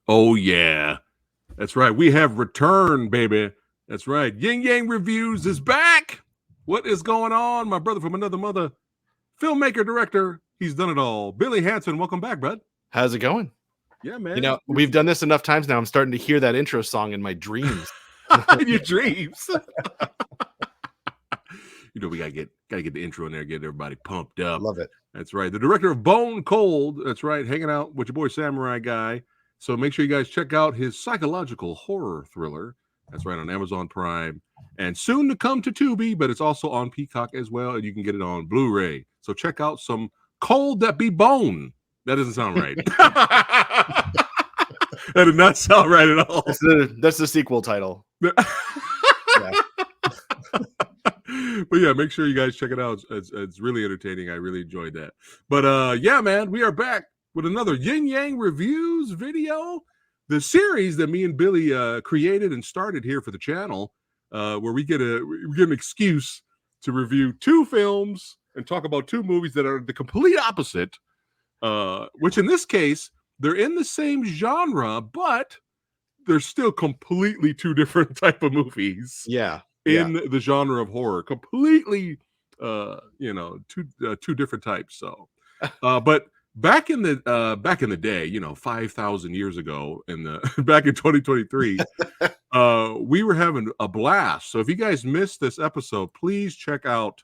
Oh, yeah. That's right. We have returned, baby. That's right. Yin Yang Reviews is back. What is going on? My brother from another mother, filmmaker, director. He's done it all. Billy Hanson, welcome back, bud. How's it going? Yeah, man. You know, we've done this enough times now. I'm starting to hear that intro song in my dreams. In your dreams. You know, we gotta get the intro in there, get everybody pumped up. Love it. That's right. The director of Bone Cold. That's right. Hanging out with your boy Samurai Guy. So make sure you guys check out his psychological horror thriller. That's right, on Amazon Prime. And soon to come to Tubi, but it's also on Peacock as well, and you can get it on Blu-ray. So check out some Cold That Be Bone. That doesn't sound right. That did not sound right at all. That's the sequel title. Yeah. But yeah, make sure you guys check it out. It's really entertaining. I really enjoyed that. But yeah, man, we are back with another Yin Yang Reviews video. The series that me and Billy created and started here for the channel, where we get an excuse to review two films and talk about two movies that are the complete opposite. Which in this case, they're in the same genre, but they're still completely two different type of movies. Yeah. In the genre of horror, completely, two different types. So, but back in the day, 5,000 years ago, back in 2023, we were having a blast. So if you guys missed this episode, please check out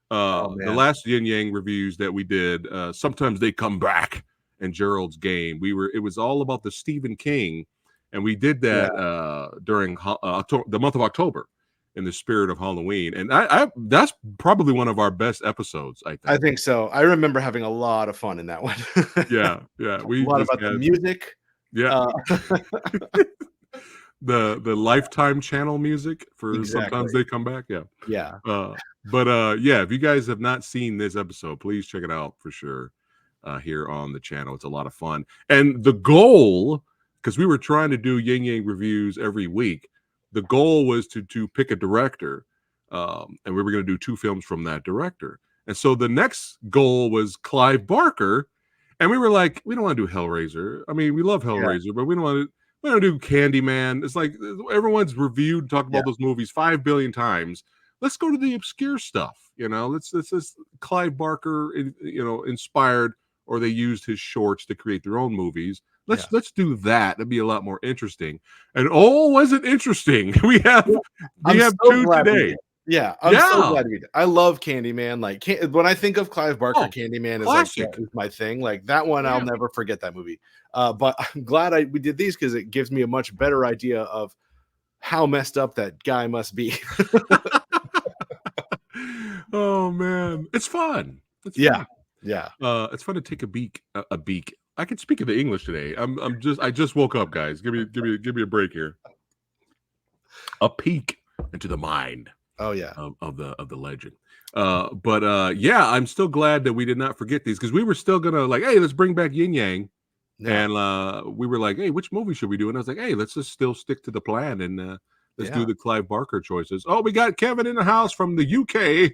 the last Yin Yang Reviews that we did. Sometimes They Come Back and Gerald's Game. It was all about the Stephen King, and we did that during the month of October, in the spirit of Halloween. And I that's probably one of our best episodes, I think so. I remember having a lot of fun in that one. Yeah. We a lot about the music. Yeah. The Lifetime channel music for Sometimes They Come Back. Yeah. But if you guys have not seen this episode, please check it out for sure here on the channel. It's a lot of fun. And the goal, because we were trying to do Yin Yang Reviews every week, the goal was to pick a director, and we were going to do two films from that director. And so the next goal was Clive Barker, and we were like, we don't want to do Hellraiser. I mean, we love Hellraiser, but we don't want to do Candyman. It's like everyone's reviewed, talked about those movies 5 billion times. Let's go to the obscure stuff. Let's Clive Barker, inspired, or they used his shorts to create their own movies. Let's do that. That'd be a lot more interesting. And was it interesting? We have two today. I'm so glad we did. I love Candyman. Like when I think of Clive Barker, Candyman is my thing. Like that one, I'll never forget that movie. But I'm glad we did these because it gives me a much better idea of how messed up that guy must be. Oh man, it's fun. It's fun. It's fun to take a beak. I can speak in the English today. I just woke up, guys. Give me a break here. A peek into the mind. Oh yeah, of the legend. I'm still glad that we did not forget these, because we were still gonna hey, let's bring back Yin Yang, and we were like, hey, which movie should we do? And I was like, hey, let's just still stick to the plan and let's do the Clive Barker choices. Oh, we got Kevin in the house from the UK.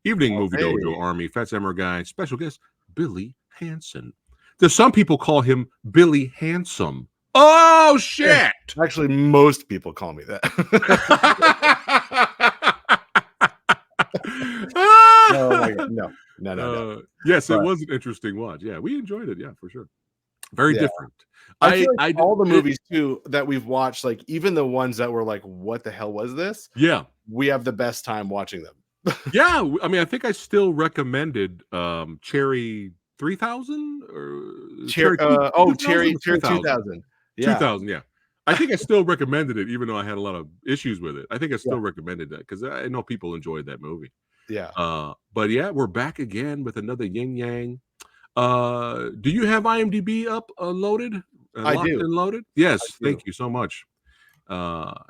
Evening Movie Dojo Army, PhatSamuraiGuy, special guest Billy Hanson. There's some people call him Billy Handsome. Oh shit! Actually, most people call me that. Oh my God. No. Yes, it was an interesting watch. Yeah, we enjoyed it. Yeah, for sure. Very different. I feel like all the movies too that we've watched, like even the ones that were like, what the hell was this? Yeah, we have the best time watching them. Yeah, I mean, I think I still recommended Cherry 3000 or Cherry 2000. Yeah. 2000, yeah. I think I still recommended it, even though I had a lot of issues with it. I think I still recommended that because I know people enjoyed that movie. Yeah. But yeah, we're back again with another Yin Yang. Do you have IMDb up loaded? I do. And loaded? Yes. Thank you so much.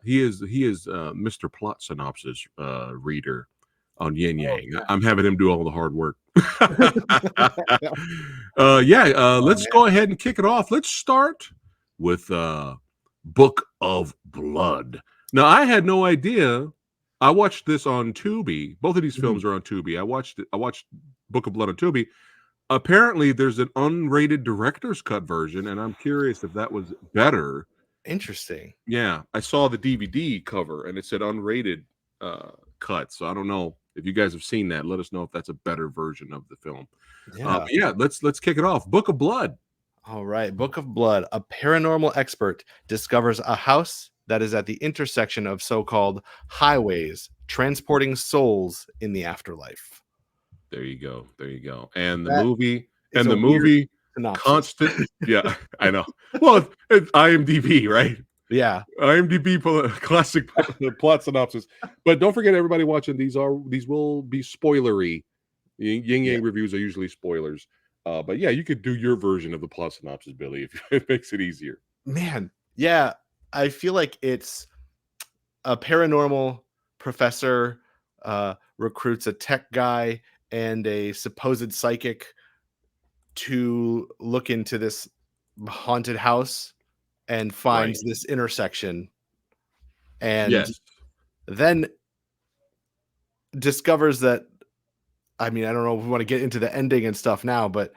He is Mr. Plot Synopsis reader on Yin Yang. I'm having him do all the hard work. Let's go ahead and kick it off. Let's start with Book of Blood. Now, I had no idea. I watched this on Tubi. Both of these films are on Tubi. I watched Book of Blood on Tubi. apparently there's an unrated director's cut version, and I'm curious if that was better. Interesting. Yeah, I saw the DVD cover and it said unrated cut. So I don't know if you guys have seen that. Let us know if that's a better version of the film. Yeah. But yeah, let's kick it off. Book of Blood. All right. Book of Blood. A paranormal expert discovers a house that is at the intersection of so-called highways transporting souls in the afterlife. There you go. There you go. And the That movie is a weird synopsis. constant. Yeah, I know. Well, it's IMDb, right? Yeah. IMDb classic plot synopsis. But don't forget, everybody watching, these will be spoilery. Yin Yang reviews are usually spoilers. But yeah, you could do your version of the plot synopsis, Billy, if it makes it easier. Man, yeah. I feel like it's a paranormal professor recruits a tech guy and a supposed psychic to look into this haunted house and finds this intersection, and then discovers that, I mean, I don't know if we want to get into the ending and stuff now, but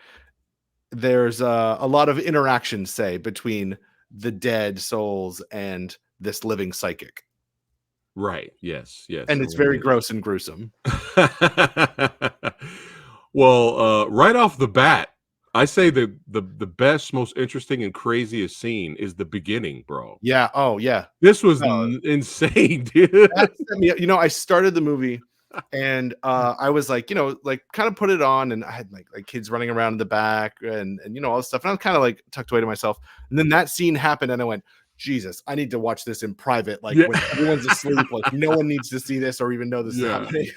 there's a lot of interaction, say, between the dead souls and this living psychic. Right. Yes. Yes. And it's very gross and gruesome. Well, right off the bat, I say the best, most interesting, and craziest scene is the beginning, bro. Yeah. Oh, yeah. This was insane, dude. I started the movie and I was like, like kind of put it on, and I had like kids running around in the back and all this stuff. And I was kind of like tucked away to myself. And then that scene happened, and I went, Jesus, I need to watch this in private, like when everyone's asleep, like no one needs to see this or even know this is happening.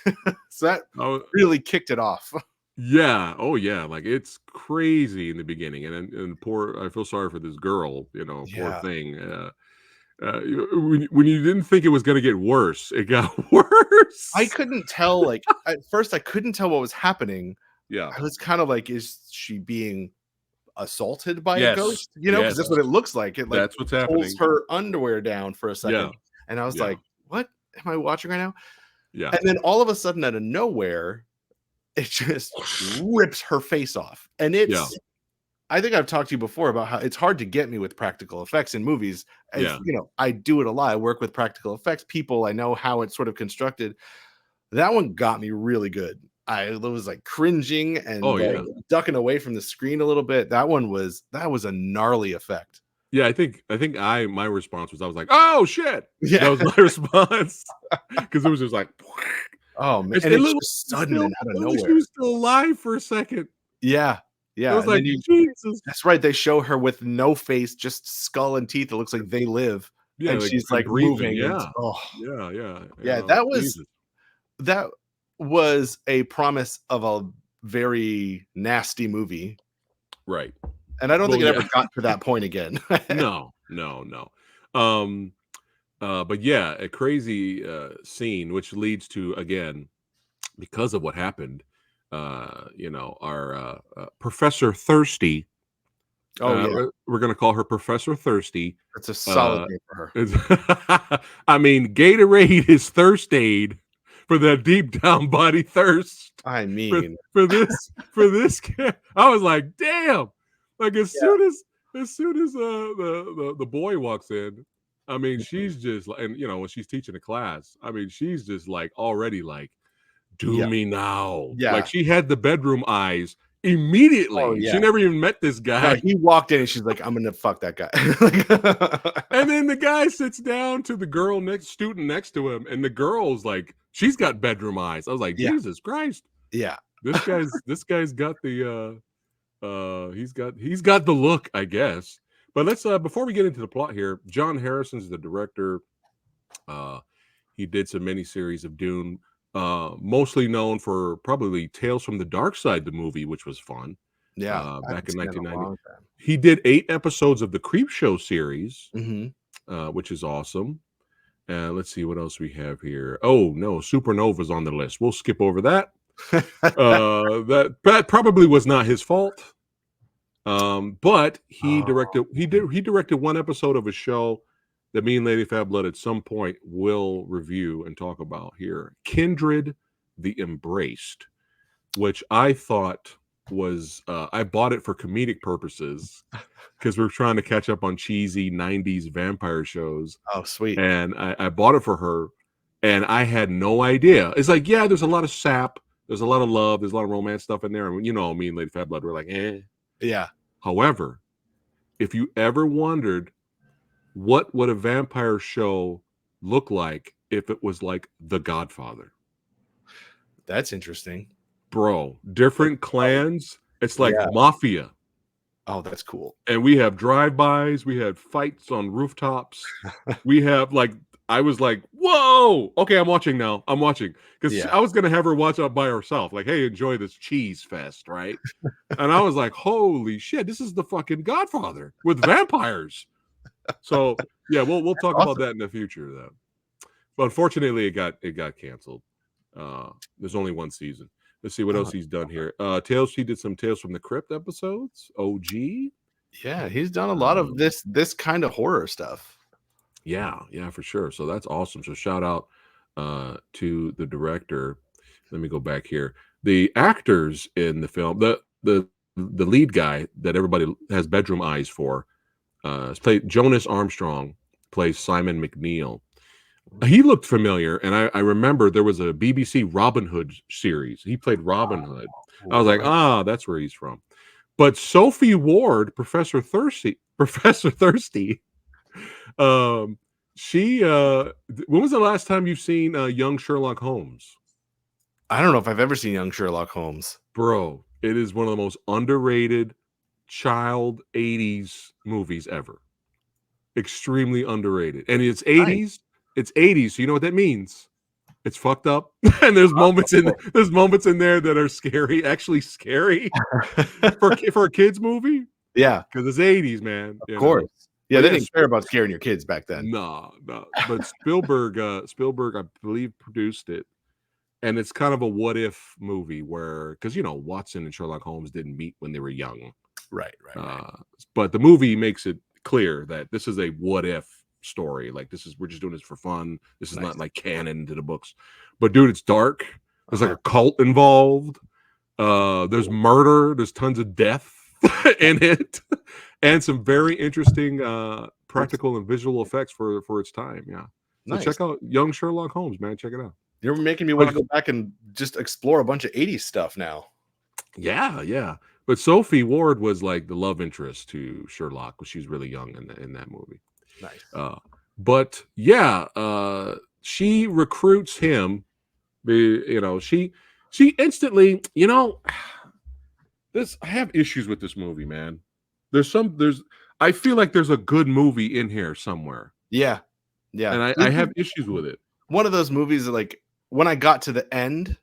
So that really kicked it off. Yeah. Oh, yeah. Like it's crazy in the beginning, and I feel sorry for this girl. Poor thing. When you didn't think it was going to get worse, it got worse. I couldn't tell. Like at first, I couldn't tell what was happening. Yeah, I was kind of like, is she being assaulted by a ghost? Because that's what it looks like. It like that's what's happening. Pulls her underwear down for a second, and I was like, "What am I watching right now?" Yeah, and then all of a sudden, out of nowhere, it just rips her face off, and it's. I think I've talked to you before about how it's hard to get me with practical effects in movies. I do it a lot. I work with practical effects people. I know how it's sort of constructed. That one got me really good. I was like cringing and ducking away from the screen a little bit. That was a gnarly effect. Yeah, I think my response was, I was like, "Oh shit!" Yeah, that was my response, because it was just like, oh man, and it's just sudden and out of nowhere. She was still alive for a second. Yeah. Yeah, I was like, Jesus. That's right. They show her with no face, just skull and teeth. It looks like they live. Yeah, and she's like breathing. Yeah. Yeah. That was a promise of a very nasty movie. Right. And I don't think it ever got to that point again. No. But yeah, a crazy scene, which leads to, again, because of what happened, our Professor Thirsty. We're going to call her Professor Thirsty. That's a solid name for her. I mean, Gatorade is thirst aid for that deep down body thirst. I mean, for this kid, I was like, damn. Like as soon as the boy walks in, I mean, she's just like, and when she's teaching a class, I mean, she's just like already like, do me now. Yeah. Like she had the bedroom eyes immediately. Oh, yeah. She never even met this guy. No, he walked in and she's like, I'm gonna fuck that guy. And then the guy sits down to the student next to him, and the girl's like, she's got bedroom eyes. I was like, Jesus Christ. Yeah. This guy's got the he's got the look, I guess. But let's before we get into the plot here, John Harrison's the director. He did some miniseries of Dune. Mostly known for probably Tales from the Dark Side, the movie, which was fun. Yeah, back in 1990. He did 8 episodes of the Creepshow series, which is awesome. Let's see what else we have here. Oh no, Supernova's on the list. We'll skip over that. That probably was not his fault. But he directed 1 episode of a show that me and Lady Fat Blood at some point will review and talk about here. Kindred the Embraced, which I thought was I bought it for comedic purposes because we were trying to catch up on cheesy 90s vampire shows. Oh, sweet. And I bought it for her, and I had no idea. It's like, yeah, there's a lot of sap, there's a lot of love, there's a lot of romance stuff in there. And you know, me and Lady Fat Blood were like, eh. Yeah. However, if you ever wondered what would a vampire show look like if it was like The Godfather, that's interesting, bro. Different clans. It's like yeah. mafia. Oh, that's cool. And we have drive-bys, we had fights on rooftops. We have like, I was like, whoa, okay, I'm watching now. I'm watching. Because I was gonna have her watch up by herself, like, hey, enjoy this cheese fest, right? And I was like, holy shit, this is the fucking Godfather with vampires. So yeah, we'll talk about that in the future though. But unfortunately it got canceled. There's only one season. Let's see what else he's done here. He did some Tales from the Crypt episodes. OG. Yeah, he's done a lot of this kind of horror stuff. Yeah, for sure. So that's awesome. So shout out to the director. Let me go back here. The actors in the film, the lead guy that everybody has bedroom eyes for, played Jonas Armstrong, plays Simon McNeil. He looked familiar, and I remember there was a BBC Robin Hood series. He played Robin Hood. I was like, that's where he's from. But Sophie Ward, Professor Thirsty, she when was the last time you've seen young Sherlock Holmes? I don't know if I've ever seen young Sherlock Holmes. Bro, it is one of the most underrated child 80s movies ever. Extremely underrated. And it's 80s. Nice. It's 80s, so you know what that means. It's fucked up, and there's moments in there that are scary, actually scary for a kids movie. Yeah, because it's 80s, man. Of course. Yeah, they didn't care about scaring your kids back then. No. But Spielberg, I believe, produced it, and it's kind of a what if movie where, because you know, Watson and Sherlock Holmes didn't meet when they were young, right. But the movie makes it clear that this is a what if story. Like, we're just doing this for fun. This is not like canon to the books. But dude, it's dark. There's like a cult involved. There's murder. There's tons of death in it, and some very interesting practical and visual effects for its time. Yeah. So check out young Sherlock Holmes, man. Check it out. You're making me want to go back and just explore a bunch of 80s stuff now. Yeah. But Sophie Ward was like the love interest to Sherlock when she was really young in that movie. Nice. But yeah, she recruits him. You know, she instantly, you know, I have issues with this movie, man. I feel like there's a good movie in here somewhere. Yeah. And I have issues with it. One of those movies that, like, when I got to the end,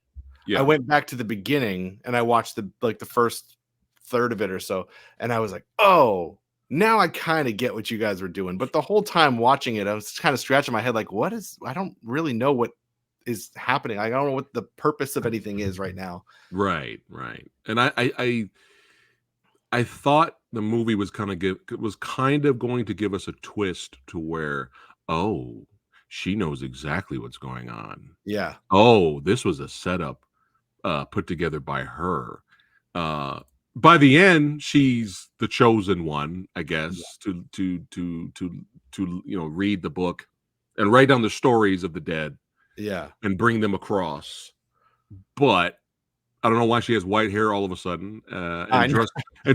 I went back to the beginning and I watched the first third of it or so, and I was like, oh, now I kind of get what you guys were doing. But the whole time watching it, I was kind of scratching my head like, I don't really know what is happening. I don't know what the purpose of anything is right now. Right. And I thought the movie was kind of going to give us a twist to where, oh, she knows exactly what's going on. Yeah. Oh, this was a setup put together by her. By the end, she's the chosen one, I guess, to read the book and write down the stories of the dead, and bring them across. But I don't know why she has white hair all of a sudden, and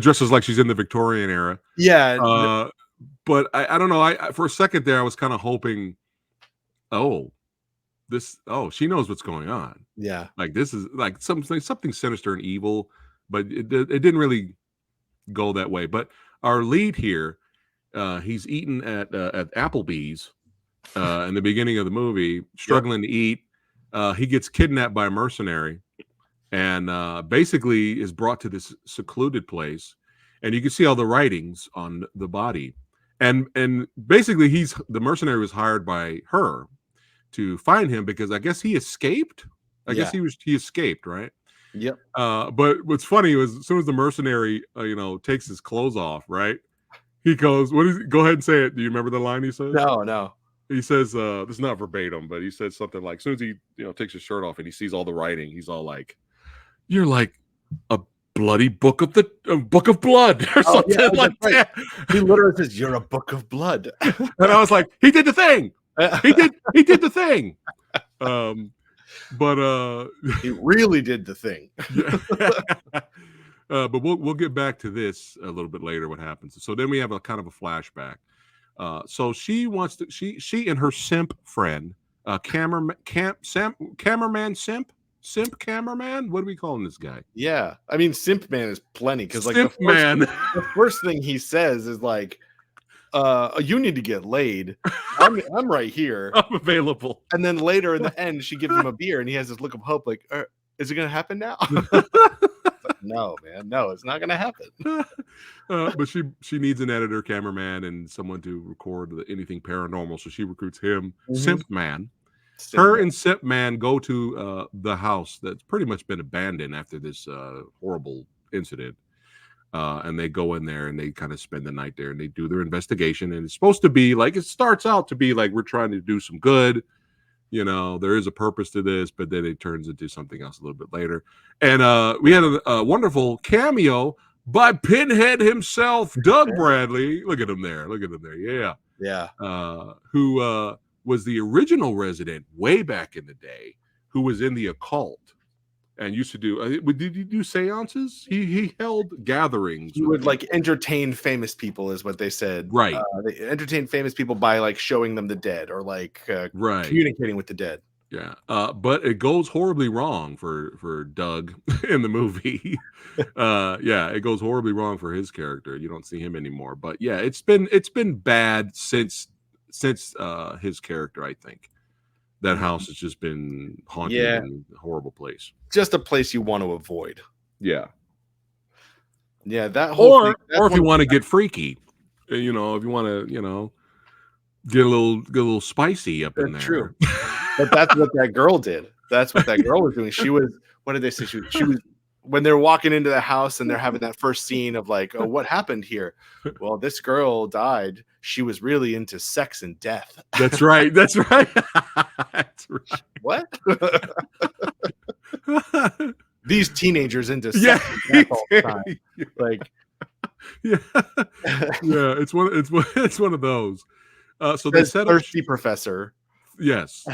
dresses like she's in the Victorian era. Yeah, but I don't know. I for a second there, I was kind of hoping, she knows what's going on. Yeah, like this is like something sinister and evil. But it didn't really go that way. But our lead here, he's eating at Applebee's in the beginning of the movie, struggling to eat. He gets kidnapped by a mercenary, and basically is brought to this secluded place. And you can see all the writings on the body. And basically, the mercenary was hired by her to find him because I guess he escaped. I guess he escaped, right? Yep. But what's funny was as soon as the mercenary, takes his clothes off, right? He goes, go ahead and say it. Do you remember the line he says? No. He says, this is not verbatim, but he said something like, as soon as he, takes his shirt off and he sees all the writing, he's all like, you're like a bloody book of the book of blood or something like that. He literally says, "You're a book of blood," and I was like, he did the thing. He did the thing. But he really did the thing. But we'll get back to this a little bit later. What happens? So then we have a kind of a flashback. So she wants to. She and her simp friend, cameraman cameraman. What are we calling this guy? Yeah, I mean, simp man is plenty because like the first thing he says is like, "You need to get laid. I'm right here. I'm available." And then later in the end, she gives him a beer, and he has this look of hope, like, "Is it gonna happen now?" Like, no, man, no, it's not gonna happen. But she needs an editor, cameraman, and someone to record anything paranormal. So she recruits him, Simp Man. And Simp Man go to the house that's pretty much been abandoned after this horrible incident. And they go in there and they kind of spend the night there and they do their investigation. And it's supposed to be like, it starts out to be like, we're trying to do some good. You know, there is a purpose to this, but then it turns into something else a little bit later. And we had a wonderful cameo by Pinhead himself, Doug Bradley. Look at him there. Yeah. Yeah. Who was the original resident way back in the day, who was in the occult and used to do. Did he do seances? He held gatherings. He would like entertain famous people, is what they said. Right. They entertain famous people by like showing them the dead or like communicating with the dead. Yeah. But it goes horribly wrong for Doug in the movie. Yeah, it goes horribly wrong for his character. You don't see him anymore. But yeah, it's been bad since his character, I think. That house has just been haunted and a horrible place. Just a place you want to avoid. Yeah. Yeah, that whole or if you want to get freaky, you know, if you want to, you know, get a little spicy up in there. True. But that's what that girl did. That's what that girl was doing. She was, what did they say? She was when they're walking into the house and they're having that first scene of like, oh, what happened here? Well, this girl died. She was really into sex and death. That's right. That's right. That's right. What? These teenagers into sex and death all the time. Like, yeah. It's one of those. So they set up thirsty professor. Yes.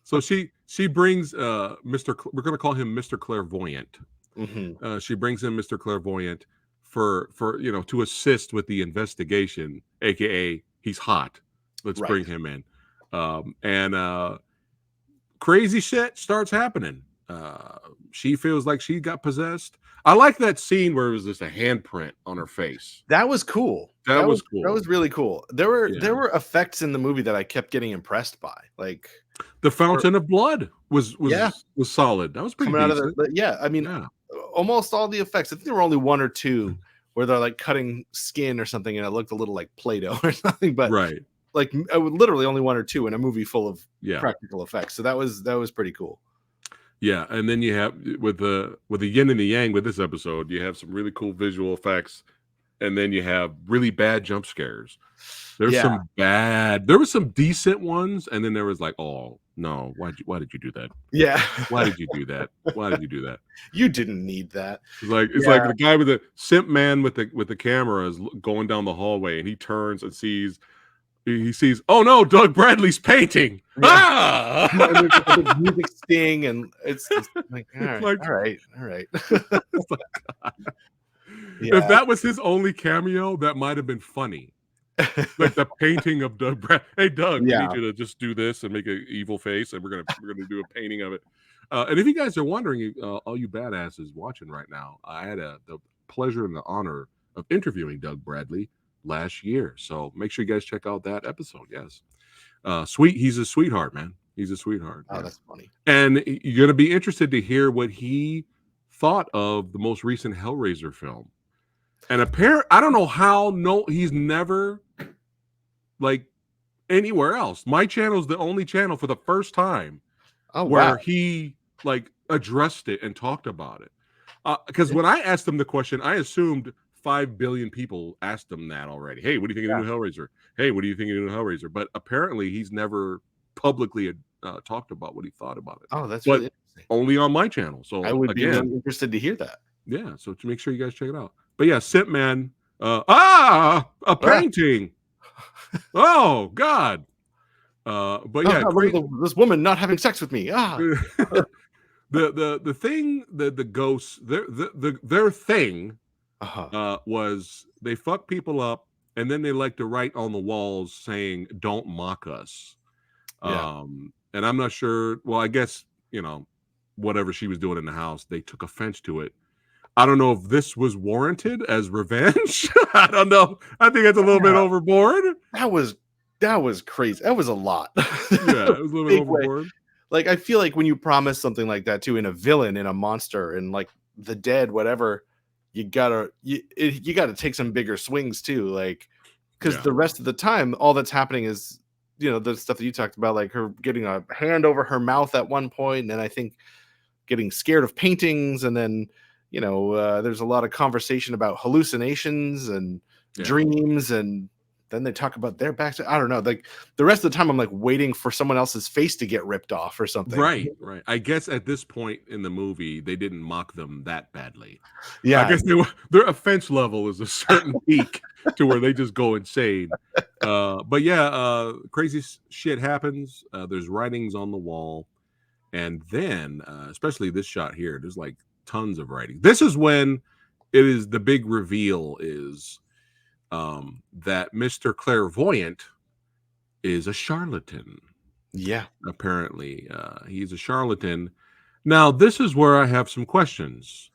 So she brings Mr. We're going to call him Mr. Clairvoyant. Mm-hmm. She brings in Mr. Clairvoyant for to assist with the investigation, aka he's hot. Let's bring him in. And crazy shit starts happening. She feels like she got possessed. I like that scene where it was just a handprint on her face. That was cool. That was cool. That was really cool. There were effects in the movie that I kept getting impressed by. Like the fountain of blood was solid. That was pretty decent. I mean, almost all the effects. I think there were only one or two where they're like cutting skin or something, and it looked a little like Play-Doh or something. But like literally only one or two in a movie full of practical effects. So that was pretty cool. Yeah, and then you have with the yin and the yang with this episode, you have some really cool visual effects, and then you have really bad jump scares. There's some bad. There were some decent ones, and then there was like, oh no, why did you do that? Yeah, why did you do that? Why did you do that? You didn't need that. It's like the guy with the simp man with the camera is going down the hallway, and he turns and sees. He sees, oh no, Doug Bradley's painting. Yeah. And there's a big music sting, and it's like, all right. It's like, if that was his only cameo, that might have been funny. Like the painting of Doug Bradley. Hey, Doug, we need you to just do this and make an evil face, and we're gonna do a painting of it. And if you guys are wondering, all you badasses watching right now, I had the pleasure and the honor of interviewing Doug Bradley last year, so make sure you guys check out that episode. Yes, he's a sweetheart, man. He's a sweetheart. Oh, that's funny. And you're gonna be interested to hear what he thought of the most recent Hellraiser film. And I don't know how. No, he's never like anywhere else. My channel is the only channel for the first time where he like addressed it and talked about it. Because when I asked him the question, I assumed 5 billion people asked him that already. Hey, what do you think of the new Hellraiser? Hey, what do you think of the new Hellraiser? But apparently he's never publicly talked about what he thought about it. Oh, that's really interesting. Only on my channel. So I would be really interested to hear that. Yeah, so to make sure you guys check it out. But yeah, Simp Man. A painting. Oh God. But yeah, look at this woman not having sex with me. The thing, the ghosts, their thing was they fuck people up, and then they like to write on the walls saying "Don't mock us." And I'm not sure. Well, I guess whatever she was doing in the house, they took offense to it. I don't know if this was warranted as revenge. I don't know. I think it's a little bit overboard. That was crazy. That was a lot. Yeah, it was a little bit overboard. Like, I feel like when you promise something like that to in a villain, in a monster, and like the dead, whatever, you gotta take some bigger swings too. Like, because the rest of the time, all that's happening is the stuff that you talked about, like her getting a hand over her mouth at one point, and then I think getting scared of paintings, and then there's a lot of conversation about hallucinations and dreams, and then they talk about their backs. I don't know. Like the rest of the time, I'm like waiting for someone else's face to get ripped off or something. Right. I guess at this point in the movie, they didn't mock them that badly. Yeah, I guess their offense level is a certain peak to where they just go insane. But yeah, crazy shit happens. There's writings on the wall, and then especially this shot here, there's like tons of writing. This is when it is the big reveal is that Mr. Clairvoyant is a charlatan. Yeah, apparently he's a charlatan. Now this is where I have some questions.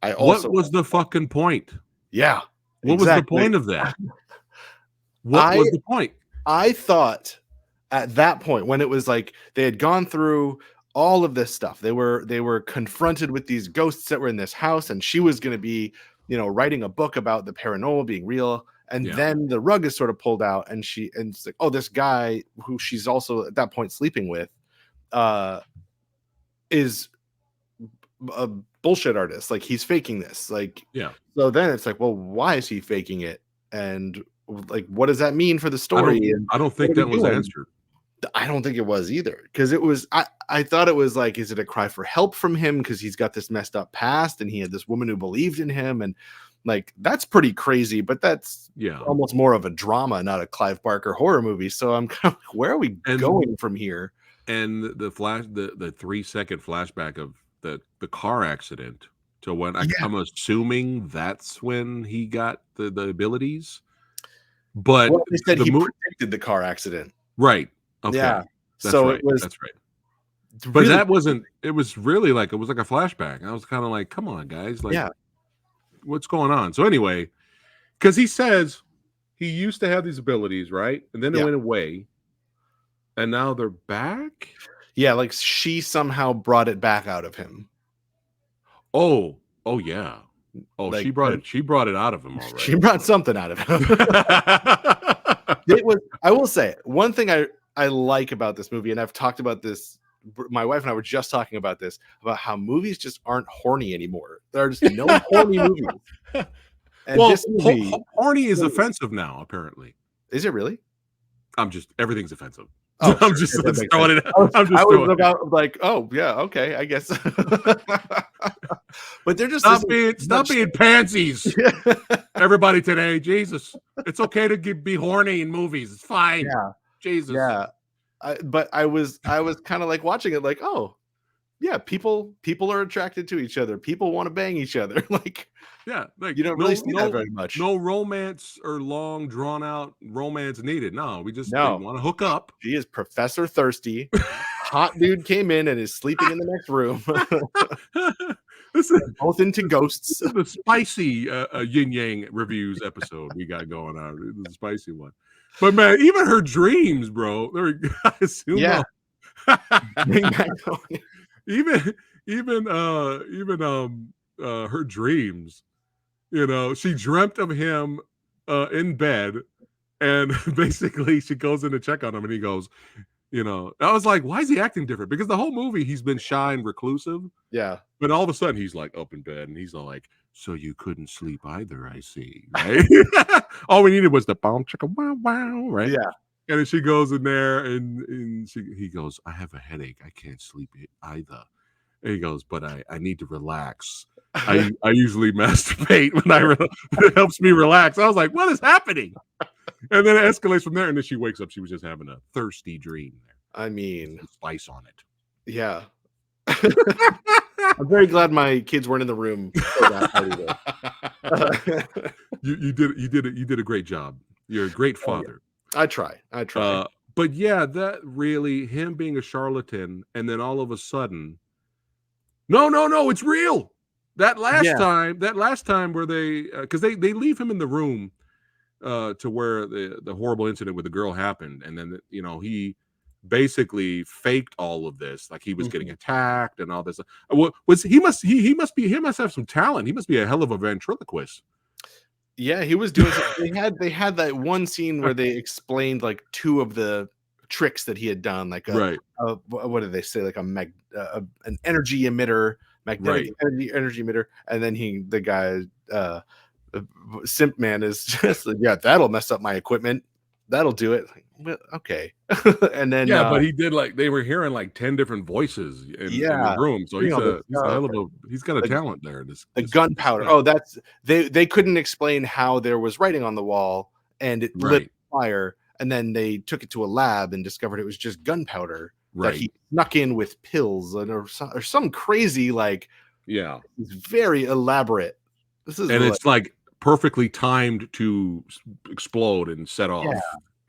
What was the fucking point? Yeah, what was the point of that? What was the point? I thought at that point, when it was like they had gone through all of this stuff, they were confronted with these ghosts that were in this house, and she was going to be writing a book about the paranormal being real, and then the rug is sort of pulled out, and it's like, oh, this guy who she's also at that point sleeping with is a bullshit artist. Like, he's faking this. Like, so then it's like, well, why is he faking it, and like, what does that mean for the story? I don't think that was answered. I don't think it was either, because it was I thought it was like, is it a cry for help from him because he's got this messed up past and he had this woman who believed in him, and like, that's pretty crazy, but that's almost more of a drama, not a Clive Barker horror movie. So I'm kind of like, where are we going from here? And the 3-second flashback of the car accident to when I'm assuming that's when he got the abilities. But they said he predicted the car accident. Right. Okay. Yeah. That's right. That's right. But that wasn't. It was really like, it was like a flashback. I was kind of like, come on, guys. Like, what's going on? So anyway, because he says he used to have these abilities, right? And then they went away, and now they're back. Yeah, like she somehow brought it back out of him. Oh yeah. Oh, like, she brought it out of him already. She brought something out of him. It was. I will say one thing I like about this movie, and I've talked about this. My wife and I were just talking about this, about how movies just aren't horny anymore. There are just no horny movies. And well, this movie, horny is offensive now, apparently. Is it really? Everything's offensive. Oh, I'm just throwing it out. I was about like, oh yeah, okay, I guess. But they're just stop being pansies. Everybody today, Jesus, it's okay to be horny in movies. It's fine. Yeah, Jesus. Yeah, but I was kind of like watching it, like, oh yeah, people are attracted to each other. People want to bang each other. Like, like you don't really see that very much. No romance or long drawn out romance needed. No, we just want to hook up. She is Professor Thirsty. Hot dude came in and is sleeping in the next room. Both into ghosts. This is the spicy yin yang reviews episode we got going on. This is a spicy one. But man, even her dreams, bro. I assume even her dreams, she dreamt of him in bed, and basically she goes in to check on him, and he goes, I was like, why is he acting different? Because the whole movie he's been shy and reclusive. Yeah. But all of a sudden he's like up in bed, and he's all like, so you couldn't sleep either, I see. Right? All we needed was the boom chicka wow wow, right? Yeah. And then she goes in there, and he goes, I have a headache. I can't sleep either. And he goes, but I need to relax. I usually masturbate when it helps me relax. I was like, what is happening? And then it escalates from there. And then she wakes up. She was just having a thirsty dream there. I mean, some spice on it. Yeah. I'm very glad my kids weren't in the room for that. You did a great job. You're a great father. I try. But yeah, that really, him being a charlatan, and then all of a sudden, no, it's real. That last time where they, because they leave him in the room to where the horrible incident with the girl happened, and then he basically faked all of this, like he was getting attacked and all this. He must have some talent. He must be a hell of a ventriloquist. Yeah, he was doing. They had that one scene where they explained like 2 of the tricks that he had done, like what did they say, like an energy emitter, magnetic energy emitter, and then the guy Simp Man is just like, yeah, that'll mess up my equipment. That'll do it. Like, okay. And then but he did, like, they were hearing like 10 different voices in the room. So he's got a talent there. The gunpowder. Oh, that's they couldn't explain how there was writing on the wall and it lit fire, and then they took it to a lab and discovered it was just gunpowder that he snuck in with pills or some crazy, like, it's very elaborate. It's like perfectly timed to explode and set off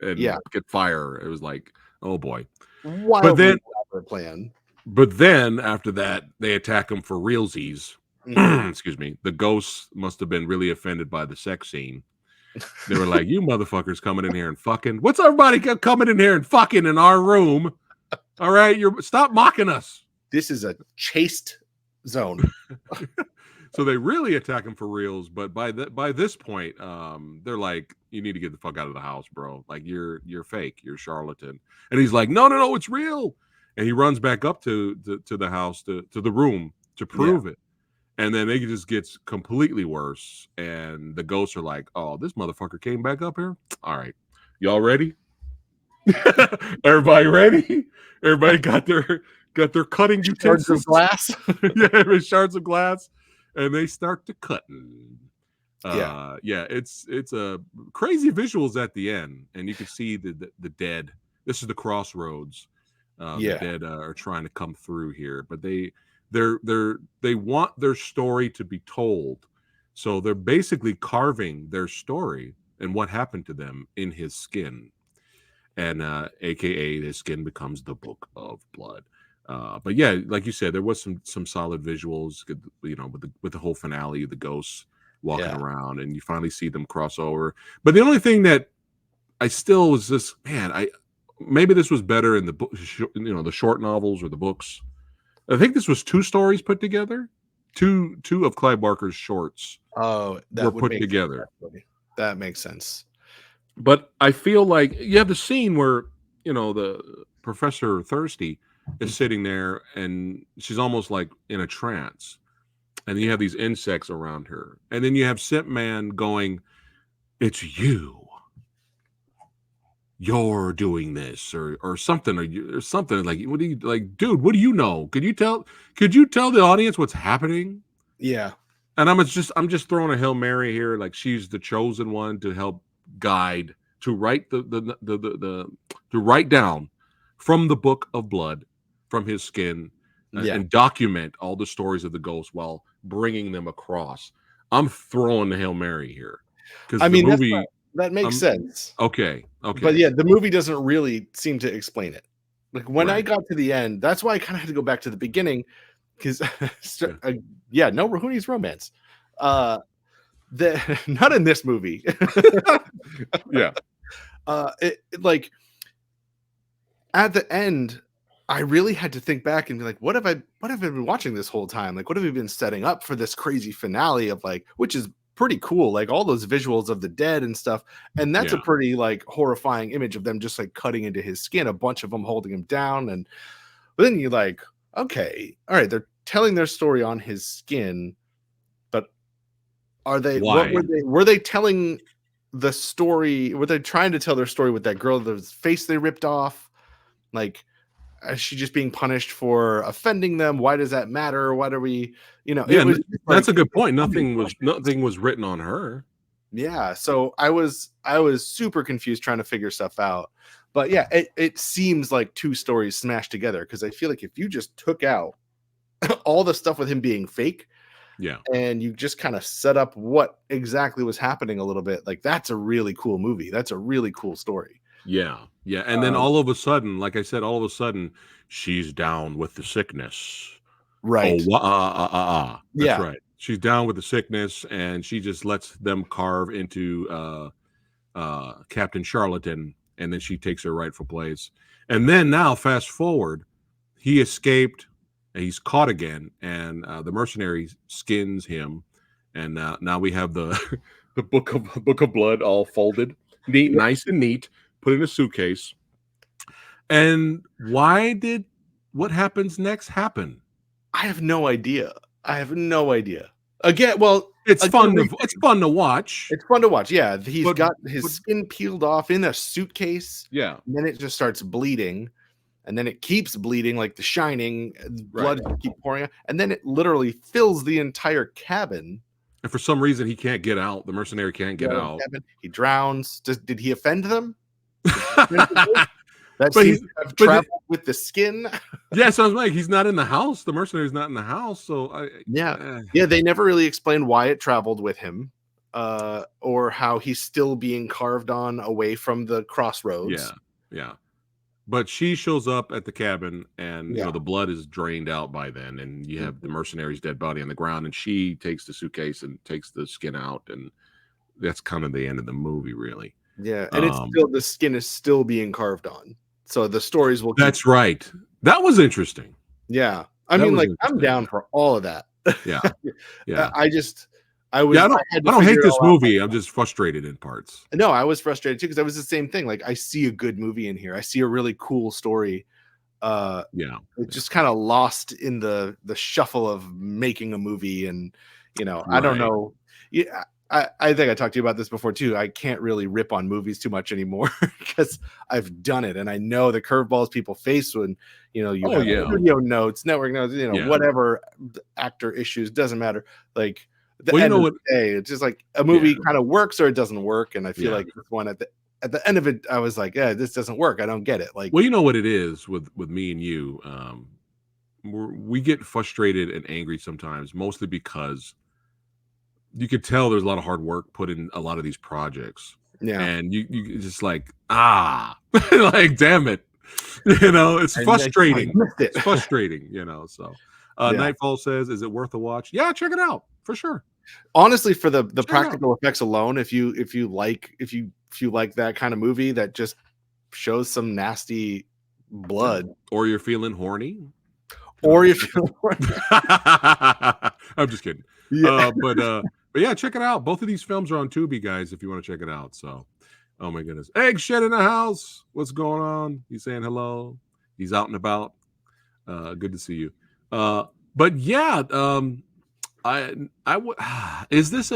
and get fire. It was like, oh boy. Wildly elaborate plan. But then after that, they attack him for realsies. Excuse me. The ghosts must have been really offended by the sex scene. They were like, you motherfuckers coming in here and fucking. What's everybody coming in here and fucking in our room? All right, stop mocking us. This is a chaste zone. So they really attack him for reals, but by this point, they're like, you need to get the fuck out of the house, bro. Like, you're fake, you're a charlatan. And he's like, no, it's real. And he runs back up to the house, to the room, to prove it. And then it just gets completely worse. And the ghosts are like, oh, this motherfucker came back up here? All right. Y'all ready? Everybody ready? Everybody got their cutting utensils. Shards of glass. Shards of glass. And they start to cutting. It's a crazy visuals at the end, and you can see the dead. This is the crossroads. The dead are trying to come through here, but they want their story to be told, so they're basically carving their story and what happened to them in his skin, and AKA his skin becomes the book of blood. But yeah, like you said, there was some solid visuals, with the whole finale of the ghosts walking around, and you finally see them cross over. But the only thing that I still was just, maybe this was better in the book, the short novels or the books. I think this was 2 stories put together. Two of Clive Barker's shorts were put together. That makes sense. But I feel like you have the scene where the Professor Thirsty is sitting there and she's almost like in a trance, and you have these insects around her, and then you have Simp Man going, it's you're doing this or something, or something like, what do you, like, dude, what do you know? Could you tell the audience what's happening? And I'm just throwing a Hail Mary here, like she's the chosen one to help guide, to write to write down from the book of blood, from his skin, and document all the stories of the ghosts while bringing them across. I'm throwing the Hail Mary here, because the movie that makes sense. Okay, but yeah, the movie doesn't really seem to explain it. Like, when I got to the end, that's why I kind of had to go back to the beginning, because no, who needs romance? Not in this movie. Like, at the end, I really had to think back and be like, what have I been watching this whole time? Like, what have we been setting up for this crazy finale of, like, which is pretty cool, like all those visuals of the dead and stuff. And that's a pretty, like, horrifying image of them just like cutting into his skin, a bunch of them holding him down. And then you're like, okay, all right, they're telling their story on his skin, but are they, were they telling the story? Were they trying to tell their story with that girl, the face they ripped off? Like, is she just being punished for offending them? Why does that matter? Why do we, Yeah, it was that's a good point. Nothing was written on her. Yeah, so I was super confused trying to figure stuff out. But yeah, it seems like two stories smashed together, because I feel like if you just took out all the stuff with him being fake, yeah, and you just kind of set up what exactly was happening a little bit, like that's a really cool movie. That's a really cool story. yeah, and then all of a sudden, like I said, all of a sudden she's down with the sickness. Oh, Right. that's Yeah. right. She's down with the sickness, and she just lets them carve into Captain Charlatan, and then she takes her rightful place. And then now, fast forward, he escaped, and he's caught again, and the mercenary skins him, and now we have the the book of blood all folded, neat, Yeah. nice and neat, put in a suitcase. And what happens next happen? I have no idea. I have no idea. Again, well, It's fun to watch. It's fun to watch. Yeah, he's But got his skin peeled off in a suitcase. yeah. And then it just starts bleeding, and then it keeps bleeding like The Shining. Blood keep pouring out, and then it literally fills the entire cabin. And for some reason, he can't get out. The mercenary can't get out. He drowns. Did he offend them? That seems to have traveled with the skin. Yeah, so I was like, he's not in the house. The mercenary's not in the house. So they never really explained why it traveled with him, or how he's still being carved on away from the crossroads. Yeah. But she shows up at the cabin, and the blood is drained out by then, and you have the mercenary's dead body on the ground, and she takes the suitcase and takes the skin out, and that's kind of the end of the movie, really. Yeah, and it's still, the skin is still being carved on. So the stories will. That's right. That was interesting. Yeah, I mean, like, I'm down for all of that. Yeah. I don't hate this movie. I'm just frustrated in parts. No, I was frustrated too, because I was the same thing. Like, I see a good movie in here. I see a really cool story. It's just kind of lost in the shuffle of making a movie, and I don't know. Yeah. I think I talked to you about this before too. I can't really rip on movies too much anymore, because I've done it, and I know the curveballs people face when you have studio notes, network notes, whatever, actor issues, doesn't matter. Like, the end of the day, it's just like a movie kind of works or it doesn't work, and I feel like this one at the end of it, I was like, yeah, this doesn't work. I don't get it. Like, well, you know what it is with me and you, we get frustrated and angry sometimes, mostly because you could tell there's a lot of hard work put in a lot of these projects. Yeah. And you just like, like, damn it. It's frustrating. It's frustrating, so Nightfall says, is it worth a watch? Yeah, check it out for sure. Honestly, for the practical effects alone, if you like that kind of movie that just shows some nasty blood, or you're feeling horny, I'm just kidding. But yeah, check it out. Both of these films are on Tubi, guys, if you want to check it out. So, oh my goodness. Egg Shed in the house. What's going on? He's saying hello. He's out and about. Good to see you. But yeah, is this